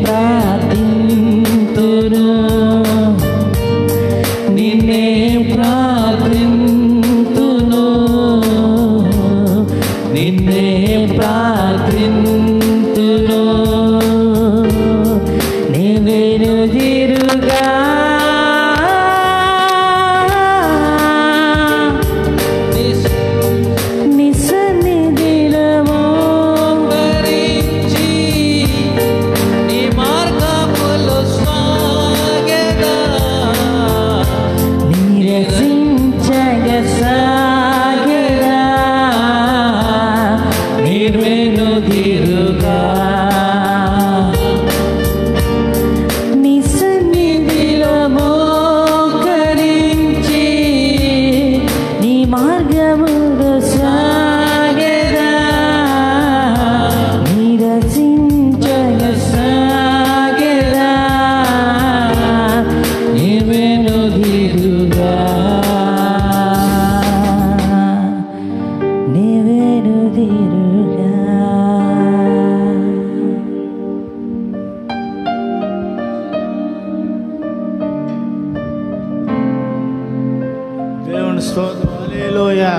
ప్రార్థింతురు, నిన్నే ప్రార్థింతును, నిన్నే ప్రార్థింతును, నెవెరుదిరుగా నీ సన్నిధిలో మోకరించి నీ మార్గములో సాగేదా, నీరసించగ సాగేదా, నెవెరుదిరుగా నీ సన్నిధిలో మోకరించి నీ మార్గములో సాగేదా, నీరసించగ సాగేదా, నెవెరుదిరుగా నెవెరుదిరుగా దేవుని స్తోత్రం. హల్లెలూయా.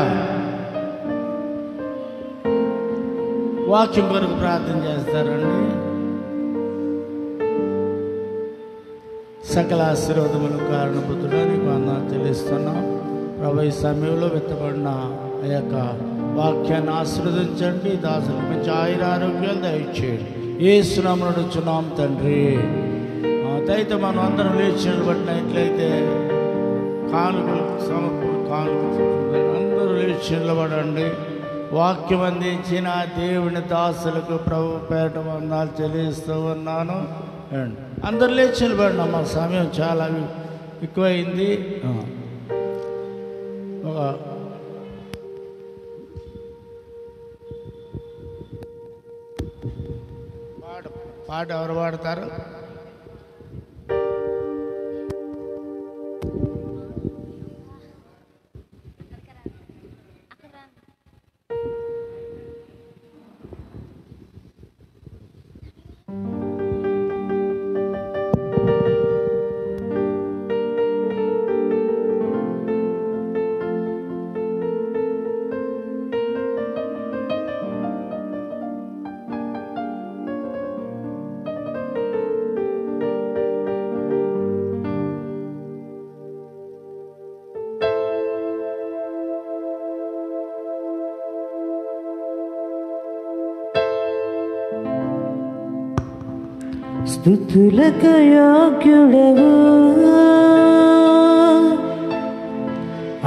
వాక్యం కొరకు ప్రార్థన చేస్తారండి. సకల ఆశీర్వాదములు కారణభూతుడని వందనాలు చెల్లిస్తున్నాం. ప్రభు ఈ సమయంలో విత్తబడిన ఆ యొక్క వాక్యాన్ని ఆశీర్వదించండి. దాసులకు మంచి ఆయుర ఆరోగ్యాలు దయచేయండి. యేసు నామమున అడుగుచున్నాం తండ్రి. అయితే మనం అందరం లేచి నిలబడినట్లయితే కానుకలు అందరూ లేచి నిలబడండి. వాక్యం అందించిన దేవుని దాసులకు ప్రభు పేట వందనాలు చెల్లిస్తూ ఉన్నాను. అందరు లేచి నిలబడిన మా సమయం చాలా ఎక్కువైంది. ఒక పాట ఎవరు పాడతారు? స్తుతులకు యోగ్యుడవు,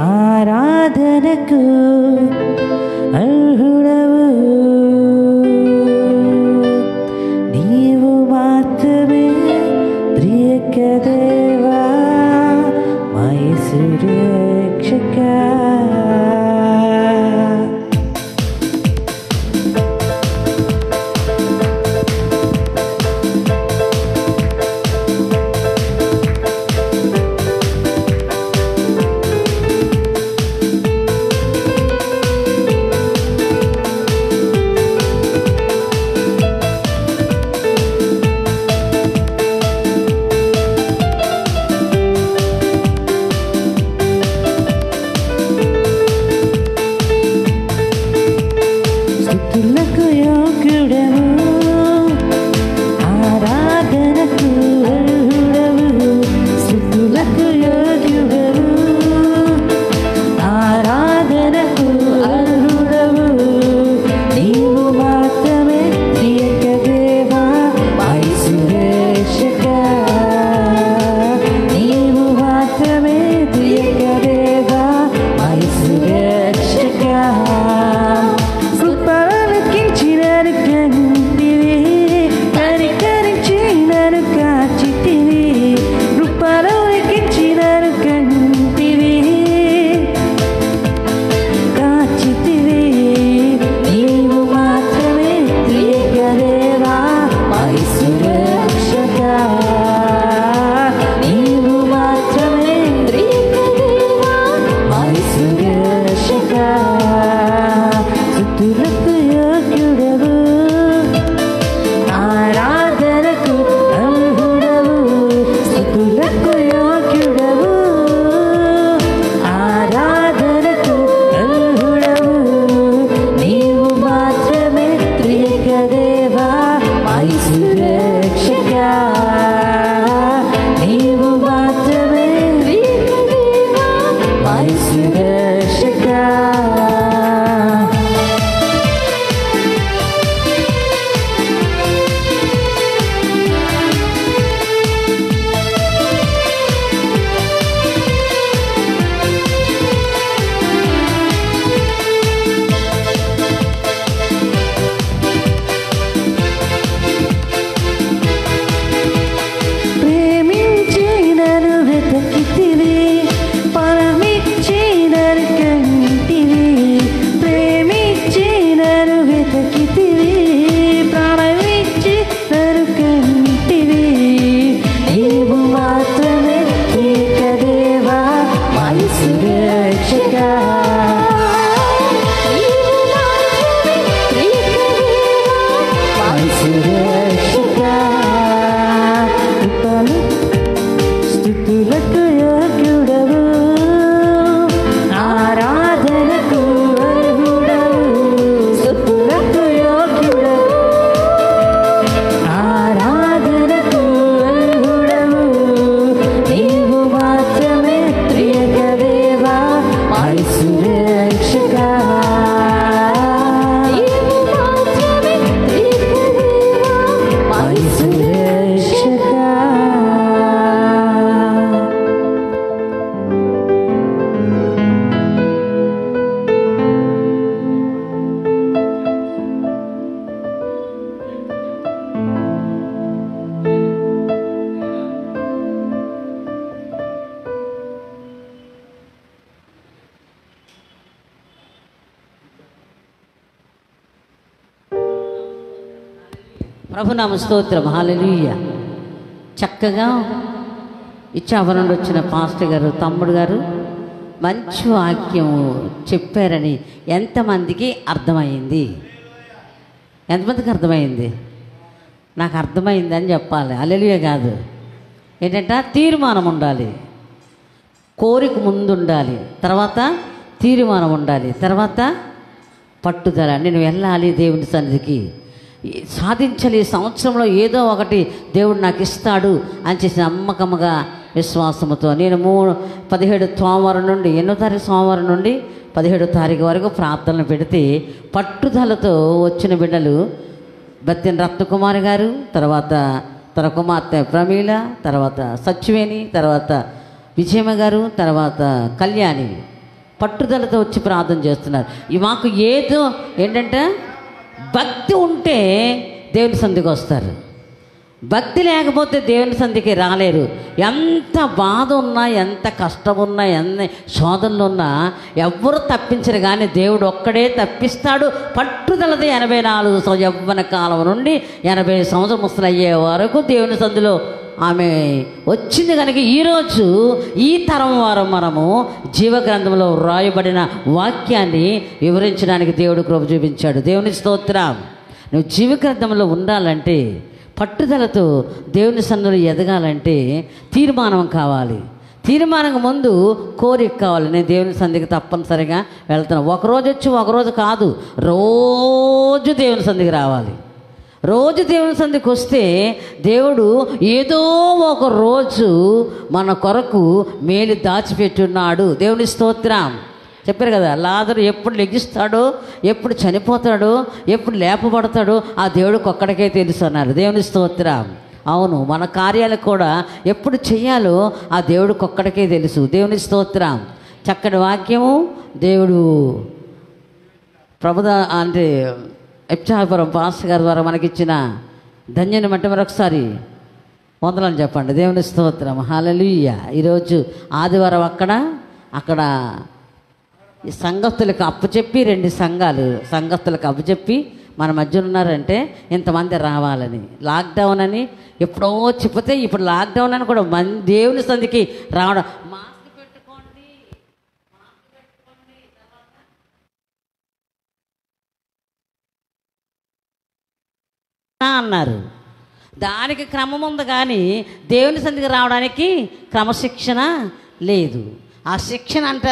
ఆరాధనకు అర్హుడవు. నీవు మాత్రమే త్రియక దేవా, మా యేసు రక్షకా. స్తుతులకు యోగ్యుడవు, ఆరాధనకు అర్హుడవు. స్తుతులకు యోగ్యుడవు, ఆరాధనకు అర్హుడవు. నీవు మాత్రమే త్రియక దేవా, మా యేసు రక్షకా. నీవు మాత్రమే త్రియక దేవా, మా యేసు రక్షకా. కృపలకించినను కంటివి, కనికరించి నన్ను కాచితివి. కృపలకించినను కంటివి, కాచితివి. నీవు మాత్రమే త్రియక దేవా, మా యేసు రక్షకా. నీవు మాత్రమే త్రియక దేవా, మా యేసు రక్షకా. స్తుతులకు యోగ్యుడవు, ఆరాధనకు అర్హుడవు. స్తుతులకు యోగ్యుడవు, ఆరాధనకు అర్హుడవు. నీవు మాత్రమే త్రియక దేవా, మా యేసు రక్షకా. నీవు మాత్రమే త్రియక దేవా, మా యేసు రక్షకా. ప్రేమించి నన్ను వెతకితివి, పరమిచ్చి నన్ను కంటివి. ప్రేమించి నన్ను వెతకితివి, ప్రాణమిచ్చి నన్ను కంటివి. నీవు మాత్రమే త్రియక దేవా, మా యేసు రక్షకా. నీవు మాత్రమే త్రియక దేవా, మా యేసు రక్షకా. స్తుతులకు యోగ్యుడవు, ఆరాధనకు అర్హుడవు. స్తుతులకు యోగ్యుడవు, ఆరాధనకు అర్హుడవు. నీవు మాత్రమే త్రియక దేవా, మా యేసు రక్షకా. నీవు మాత్రమే త్రియక దేవా, మా యేసు రక్షకా. ప్రభునామ స్తోత్రం. హల్లెలూయా. చక్కగా ఇచ్చావరం నుండి వచ్చిన పాస్టర్ గారు, తమ్ముడు గారు మంచి వాక్యం చెప్పారని ఎంతమందికి అర్థమైంది? ఎంతమందికి అర్థమైంది? నాకు అర్థమైంది అని చెప్పాలి. హల్లెలూయా కాదు, ఏంటంటే తీర్మానం ఉండాలి. కోరిక ముందు ఉండాలి, తర్వాత తీర్మానం ఉండాలి, తర్వాత పట్టుదల. నేను వెళ్ళాలి దేవుని సన్నిధికి, సాధించాలి, ఈ సంవత్సరంలో ఏదో ఒకటి దేవుడు నాకు ఇస్తాడు అని చేసి నమ్మకముగా విశ్వాసముతో నేను 17 సోమవారం నుండి 8వ తారీఖు సోమవారం నుండి 17వ తారీఖు వరకు ప్రార్థనలు పెడితే పట్టుదలతో వచ్చిన బిడ్డలు బత్తిన రత్నకుమారి గారు, తర్వాత తన కుమార్తె ప్రమీల, తర్వాత సత్యవేణి, తర్వాత విజయమ్మ గారు, తర్వాత కళ్యాణి పట్టుదలతో వచ్చి ప్రార్థన చేస్తున్నారు. మాకు ఏదో ఏంటంటే భక్తి ఉంటే దేవుని సంధికి వస్తారు. భక్తి లేకపోతే దేవుని సంధికి రాలేరు. ఎంత బాధ ఉన్నా, ఎంత కష్టం ఉన్నా, ఎన్ని శోధనలు ఉన్నా ఎవ్వరు తప్పించరు, కానీ దేవుడు ఒక్కడే తప్పిస్తాడు. పట్టుదలది 84 యవ్వన కాలం నుండి 80 సంవత్సరం ముసలు అయ్యే వరకు దేవుని సంధిలో ఆమె వచ్చింది. కనుక ఈరోజు ఈ తరం వారు మనము జీవగ్రంథంలో వ్రాయబడిన వాక్యాన్ని వివరించడానికి దేవుడు కృప చూపించాడు. దేవుని స్తోత్రం. నువ్వు జీవగ్రంథంలో ఉండాలంటే, పట్టుదలతో దేవుని సన్నిధిలో ఎదగాలంటే తీర్మానం కావాలి. తీర్మానం ముందు కోరిక కావాలి. నేను దేవుని సన్నిధికి తప్పనిసరిగా వెళ్తున్నాను. ఒకరోజు వచ్చి ఒకరోజు కాదు, రోజు దేవుని సన్నిధికి రావాలి. రోజు దేవుని సన్నిధికి వస్తే దేవుడు ఏదో ఒక రోజు మన కొరకు మేలు దాచిపెట్టున్నాడు. దేవుని స్తోత్రం. చెప్పారు కదా, లాజరు ఎప్పుడు లెగిస్తాడో, ఎప్పుడు చనిపోతాడో, ఎప్పుడు లేపబడతాడో ఆ దేవుడికి ఒక్కడికే తెలుసు అన్నారు. దేవుని స్తోత్రం. అవును, మన కార్యాలు కూడా ఎప్పుడు చెయ్యాలో ఆ దేవుడికి ఒక్కడికే తెలుసు. దేవుని స్తోత్రం. చక్కటి వాక్యము దేవుడు ప్రభుద అంటే ఎప్చాపురం పాస్టర్ గారి ద్వారా మనకిచ్చిన ధన్యని అంటే మరొకసారి వందనాలు చెప్పండి. దేవుని స్తోత్రం. హల్లెలూయా. ఈరోజు ఆదివారం అక్కడ ఈ సంఘస్థులకు అప్పచెప్పి 2 సంఘస్థులకు అప్పచెప్పి మన మధ్య ఉన్నారంటే ఇంతమంది రావాలని. లాక్డౌన్ అని ఎప్పుడో చెప్పితే ఇప్పుడు లాక్డౌన్ అని కూడా దేవుని సంధికి రావడం. మాస్క్ పెట్టుకోండి అన్నారు. దానికి క్రమం ఉంది, కానీ దేవుని సన్నిధికి రావడానికి క్రమశిక్షణ లేదు. ఆ శిక్షణ అంట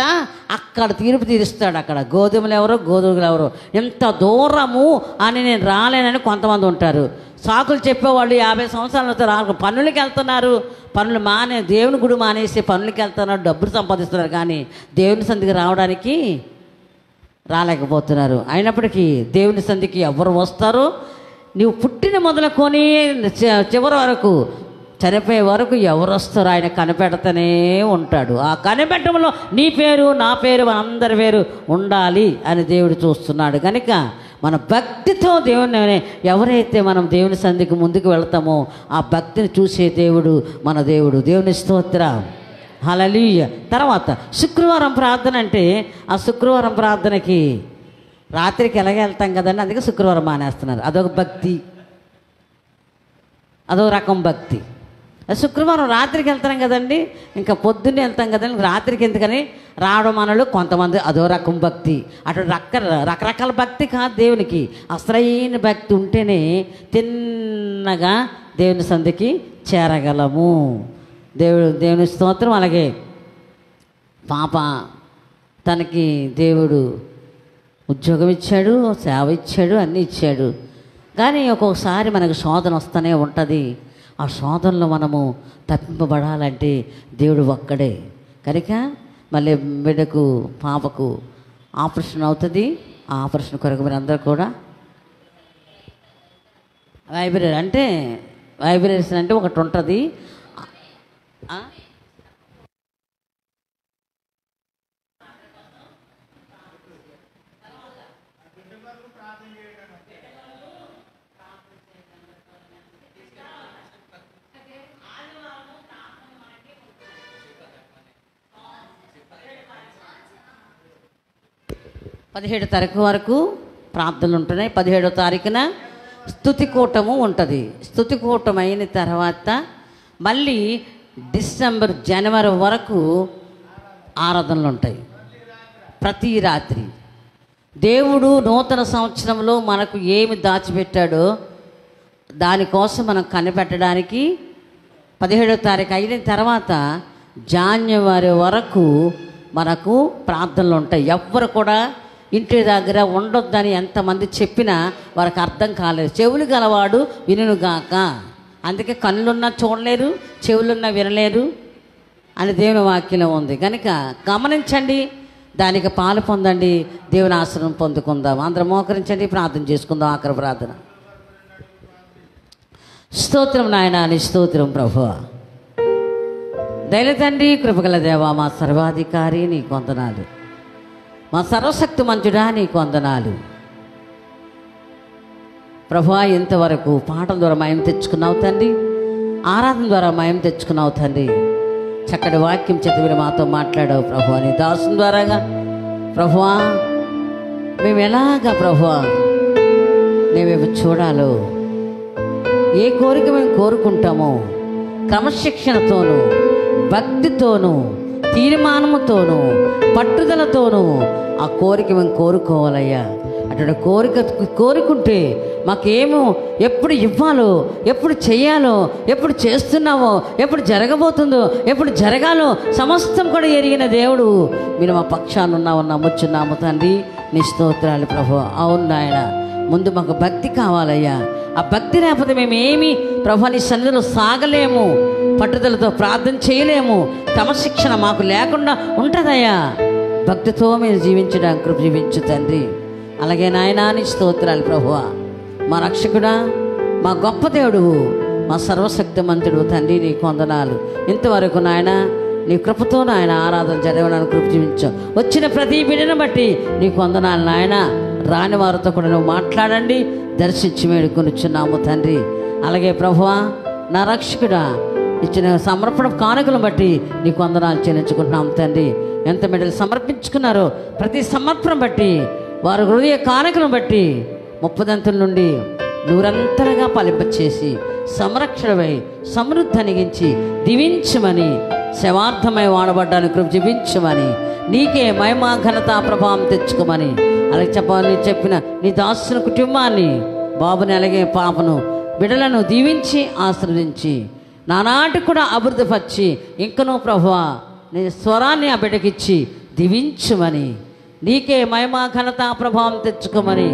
అక్కడ తీర్పు తీరుస్తాడు. అక్కడ గోధుమలు ఎవరో ఎంత దూరము అని నేను రాలేనని కొంతమంది ఉంటారు. సాకులు చెప్పేవాళ్ళు 50 సంవత్సరాలతో రాకు పనులకి వెళ్తున్నారు. పనులు దేవుని గుడి మానేసి పనులకి వెళ్తున్నారు, డబ్బులు సంపాదిస్తున్నారు, కానీ దేవుని సన్నిధికి రావడానికి రాలేకపోతున్నారు. అయినప్పటికీ దేవుని సన్నిధికి ఎవరు వస్తారో, నీవు పుట్టిన మొదలుకొని చివరి వరకు చనిపోయే వరకు ఎవరు వస్తారో ఆయన కనిపెడతానే ఉంటాడు. ఆ కనిపెట్టడంలో నీ పేరు, నా పేరు, మనందరి పేరు ఉండాలి అని దేవుడు చూస్తున్నాడు. కనుక మన భక్తితో దేవుని ఎవరైతే మనం దేవుని సన్నిధికి ముందుకు వెళ్తామో ఆ భక్తిని చూసే దేవుడు మన దేవుడు. దేవుని స్తోత్రం. హల్లెలూయా. తర్వాత శుక్రవారం ప్రార్థన అంటే ఆ శుక్రవారం ప్రార్థనకి రాత్రికి ఎలాగ వెళ్తాం కదండి, అందుకే శుక్రవారం మానేస్తున్నారు. అదొక భక్తి, అదొక రకం భక్తి. శుక్రవారం రాత్రికి వెళ్తాం కదండి, ఇంకా పొద్దున్నే వెళ్తాం కదండి, రాత్రికి ఎందుకని రావడం మనలో కొంతమంది అదో రకం భక్తి. అటు రకరకాల భక్తి కాదు దేవునికి. అసలైన భక్తి ఉంటేనే తిన్నగా దేవుని సంధికి చేరగలము. దేవుని స్తోత్రం. అలాగే పాప తనకి దేవుడు ఉద్యోగం ఇచ్చాడు, సేవ ఇచ్చాడు, అన్నీ ఇచ్చాడు. కానీ ఒక్కొక్కసారి మనకు శోధన వస్తూనే ఉంటుంది. ఆ శోధనలో మనము తప్పింపబడాలంటే దేవుడు ఒక్కడే. కనుక మళ్ళీ బిడ్డకు పాపకు ఆపరేషన్ అవుతుంది. ఆ ఆపరేషన్ కొరకు మీరు అందరూ కూడా వైబ్రేషన్ అంటే ఒకటి ఉంటుంది. పదిహేడో తారీఖు వరకు ప్రార్థనలు ఉంటున్నాయి. 17వ తారీఖున స్తుతి కూటము ఉంటుంది. స్తుతి కూటం అయిన తర్వాత మళ్ళీ డిసెంబర్, జనవరి వరకు ఆరాధనలు ఉంటాయి. ప్రతి రాత్రి దేవుడు నూతన సంవత్సరంలో మనకు ఏమి దాచిపెట్టాడో దానికోసం మనం కనిపెట్టడానికి 17వ తారీఖు అయిన తర్వాత జనవరి వరకు మనకు ప్రార్థనలు ఉంటాయి. ఎవ్వరు కూడా ఇంటి దగ్గర ఉండొద్దని ఎంతమంది చెప్పినా వారికి అర్థం కాలేదు. చెవులు గలవాడు వినుగాక. అందుకే కళ్ళున్నా చూడలేరు, చెవులున్నా వినలేరు అని దేవుని వాక్యంలో ఉంది. కనుక గమనించండి, దానికి పాలు పొందండి, దేవుని ఆశ్రమం పొందుకుందాం. అందరం మోకరించండి, ప్రార్థన చేసుకుందాం. ఆఖరి ప్రార్థన. స్తోత్రం నాయన, నీ స్తోత్రం ప్రభువా. దయల తండ్రి, కృపగల దేవా, మా సర్వాధికారి నీకు వందనాలు. మా సర్వశక్తిమంతుడా నీకు వందనాలు ప్రభువా. ఇంతవరకు పాటల ద్వారా మయం తెచ్చుకున్నావు తండ్రి, ఆరాధన ద్వారా మయం తెచ్చుకున్నావు తండ్రి. చక్కటి వాక్యం చేత మీరు మాతో మాట్లాడావు ప్రభువా. నీ దాసుని ద్వారాగా ప్రభువా, మేము ఎలాగా ప్రభువా మేము చూడాలో, ఏ కోరిక మేము కోరుకుంటామో క్రమశిక్షణతోనూ, భక్తితోనూ, తీర్మానముతోనూ, పట్టుదలతోనూ ఆ కోరిక మేము కోరుకోవాలయ్యా. అటువంటి కోరిక కోరుకుంటే మాకేమో ఎప్పుడు ఇవ్వాలో, ఎప్పుడు చెయ్యాలో, ఎప్పుడు చేస్తున్నావో, ఎప్పుడు జరగబోతుందో, ఎప్పుడు జరగాలో సమస్తం కూడా ఎరిగిన దేవుడు మీరు మా పక్షాన ఉన్నామని నమ్ముచున్నాము తండ్రి. నీ స్తోత్రాలు ప్రభు. అవును నాయన, ముందు మాకు భక్తి కావాలయ్యా. ఆ భక్తి లేకపోతే మేమేమి ప్రభు నీ సన్నిధిలో సాగలేము, పట్టుదలతో ప్రార్థన చేయలేము, క్రమశిక్షణ మాకు లేకుండా ఉంటుందయ్యా. భక్తితో మీరు జీవించడానికి కృప జీవించు తండ్రి. అలాగే నాయనా నీ స్తోత్రాలు ప్రభువా. మా రక్షకుడా, మా గొప్ప దేవుడు, మా సర్వశక్తిమంతుడు తండ్రి నీకు వందనాలు. ఇంతవరకు నాయన నీ కృపతో నాయన ఆరాధన జరగడానికి కృప జీవించావు. వచ్చిన ప్రతి బిడ్డను బట్టి నీకు వందనాలు నాయన. రాని వారితో కూడా నువ్వు మాట్లాడండి, దర్శించి వేడుకొనిచున్నాము తండ్రి. అలాగే ప్రభువా, నా రక్షకుడా, ఇచ్చిన సమర్పణ కానుకలను బట్టి నీకు వందనాలు చెల్లించుకుంటున్నాము తండ్రి. ఎంత బిడ్డలు సమర్పించుకున్నారో ప్రతి సమర్పణ బట్టి, వారి హృదయ కానుకలను బట్టి 30 నుండి 100 ఫలింపచేసి సంరక్షణమై సమృద్ధి అనిగించి దీవించమని, సేవార్థమై వాడబడ్డానికి కృప జీవించమని, నీకే మహిమ ఘనత ప్రభావం తెచ్చుకోమని, అలాగే చెప్పిన నీ దాసుని కుటుంబాన్ని, బాబుని అలాగే పాపను బిడ్డలను దీవించి ఆశీర్వదించి నానాటి కూడా అభివృద్ధిపరిచి ఇంకనూ ప్రభువా నీ స్వరాన్ని ఆ బిడ్డకిచ్చి దీవించమని, నీకే మహిమ ఘనత ప్రభావం తెచ్చుకోమని,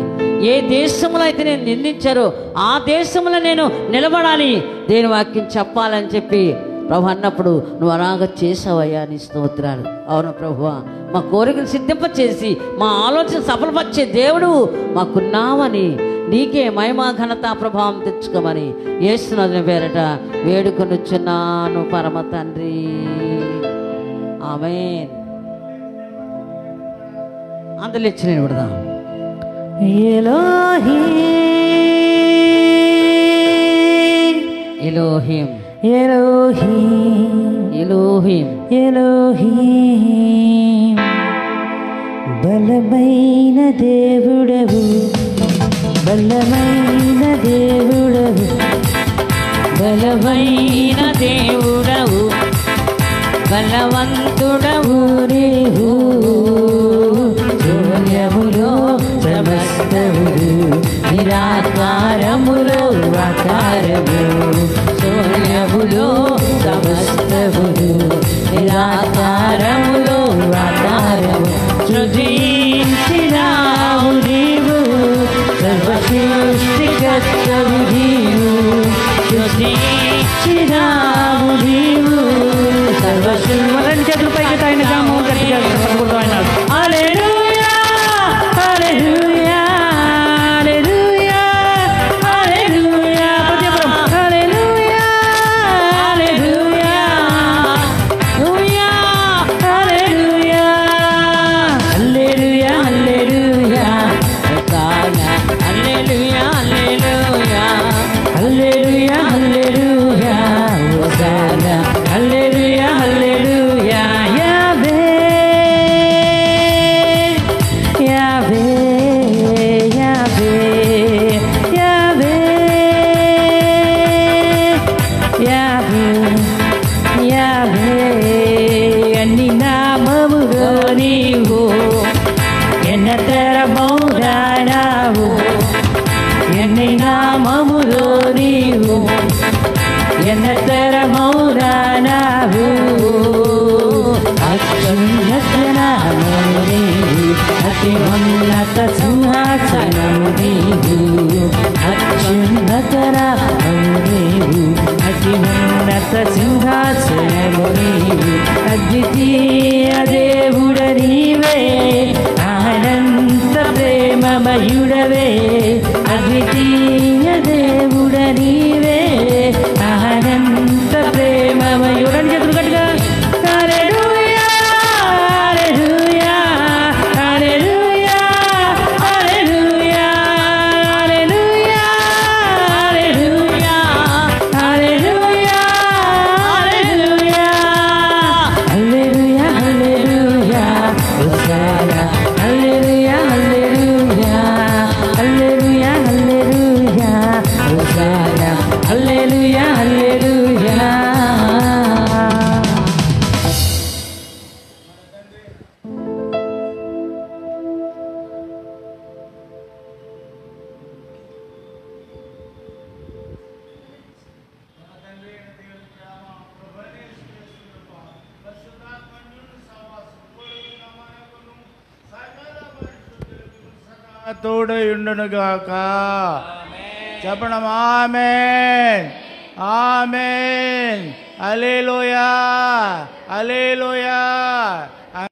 ఏ దేశంలో అయితే నేను నిందించారో ఆ దేశంలో నేను నిలబడాలి, దేని వాక్యం చెప్పాలని చెప్పి ప్రభు అన్నప్పుడు నువ్వు అలాగ చేసావయ్యా. నీ స్తోత్రాలు. అవును ప్రభువా, మా కోరికలు సిద్ధింపచేసి మా ఆలోచన సఫలపరిచే దేవుడు మాకున్నావని, నీకే మహిమ ఘనత ప్రభావం తెచ్చుకోమని యేసునాథుని పేరట వేడుకొనుచున్నాను పరమ తండ్రి. ఆమేన్. అందరూ ఇచ్చి నిలబడదాం. ఎలోహిం ఎలోహిం ఎలోహిం బలమైన దేవుడవు, బలమైన దేవుడవు, బలమైన దేవుడవు, బలవంతుడవు నీవు శూన్యములో సమస్తములు, నిరాకారములో ఆకారము, శూన్యములో సమస్తములు, నిరాకారములో ఆకారము, సృజించినావు నీవు, సర్వసృష్టికర్తవు నీవు, సృజించినావు నీవు, సర్వసృష్టి చేతులు పైకి తాయినాము గట్టిగా హల్లెలూయా హల్లెలూయా హల్లెలూయా హల్లెలూయా హల్లెలూయా హల్లెలూయా హల్లెలూయా హల్లెలూయా హల్లెలూయా హల్లెలూయా హల్లెలూయా హల్లెలూయా హోసానా హల్లెలూయా హల్లెలూయా యావే యావే యావే యావే యావే యావే అన్ని నామములో నీవు ఎన్నతర మౌనావు, ఎన్ని నామములో నీవు ఎన్నతర మౌనావు, అత్యున్నత నామము నీవు, అతి ఉన్నత సింహాసనము నీవు, అత్యున్నత నామము నీవు, అతి ఉన్నత సింహాసనము నీవు, అద్వితీయ దేవుడ నీవే, అనంత ప్రేమమయుడవే, అద్వితీయ దేవుడ నీవే, తోడై ఉండునుగాక. చెప్పడం ఆమేన్, ఆమేన్, హల్లెలూయా, హల్లెలూయా.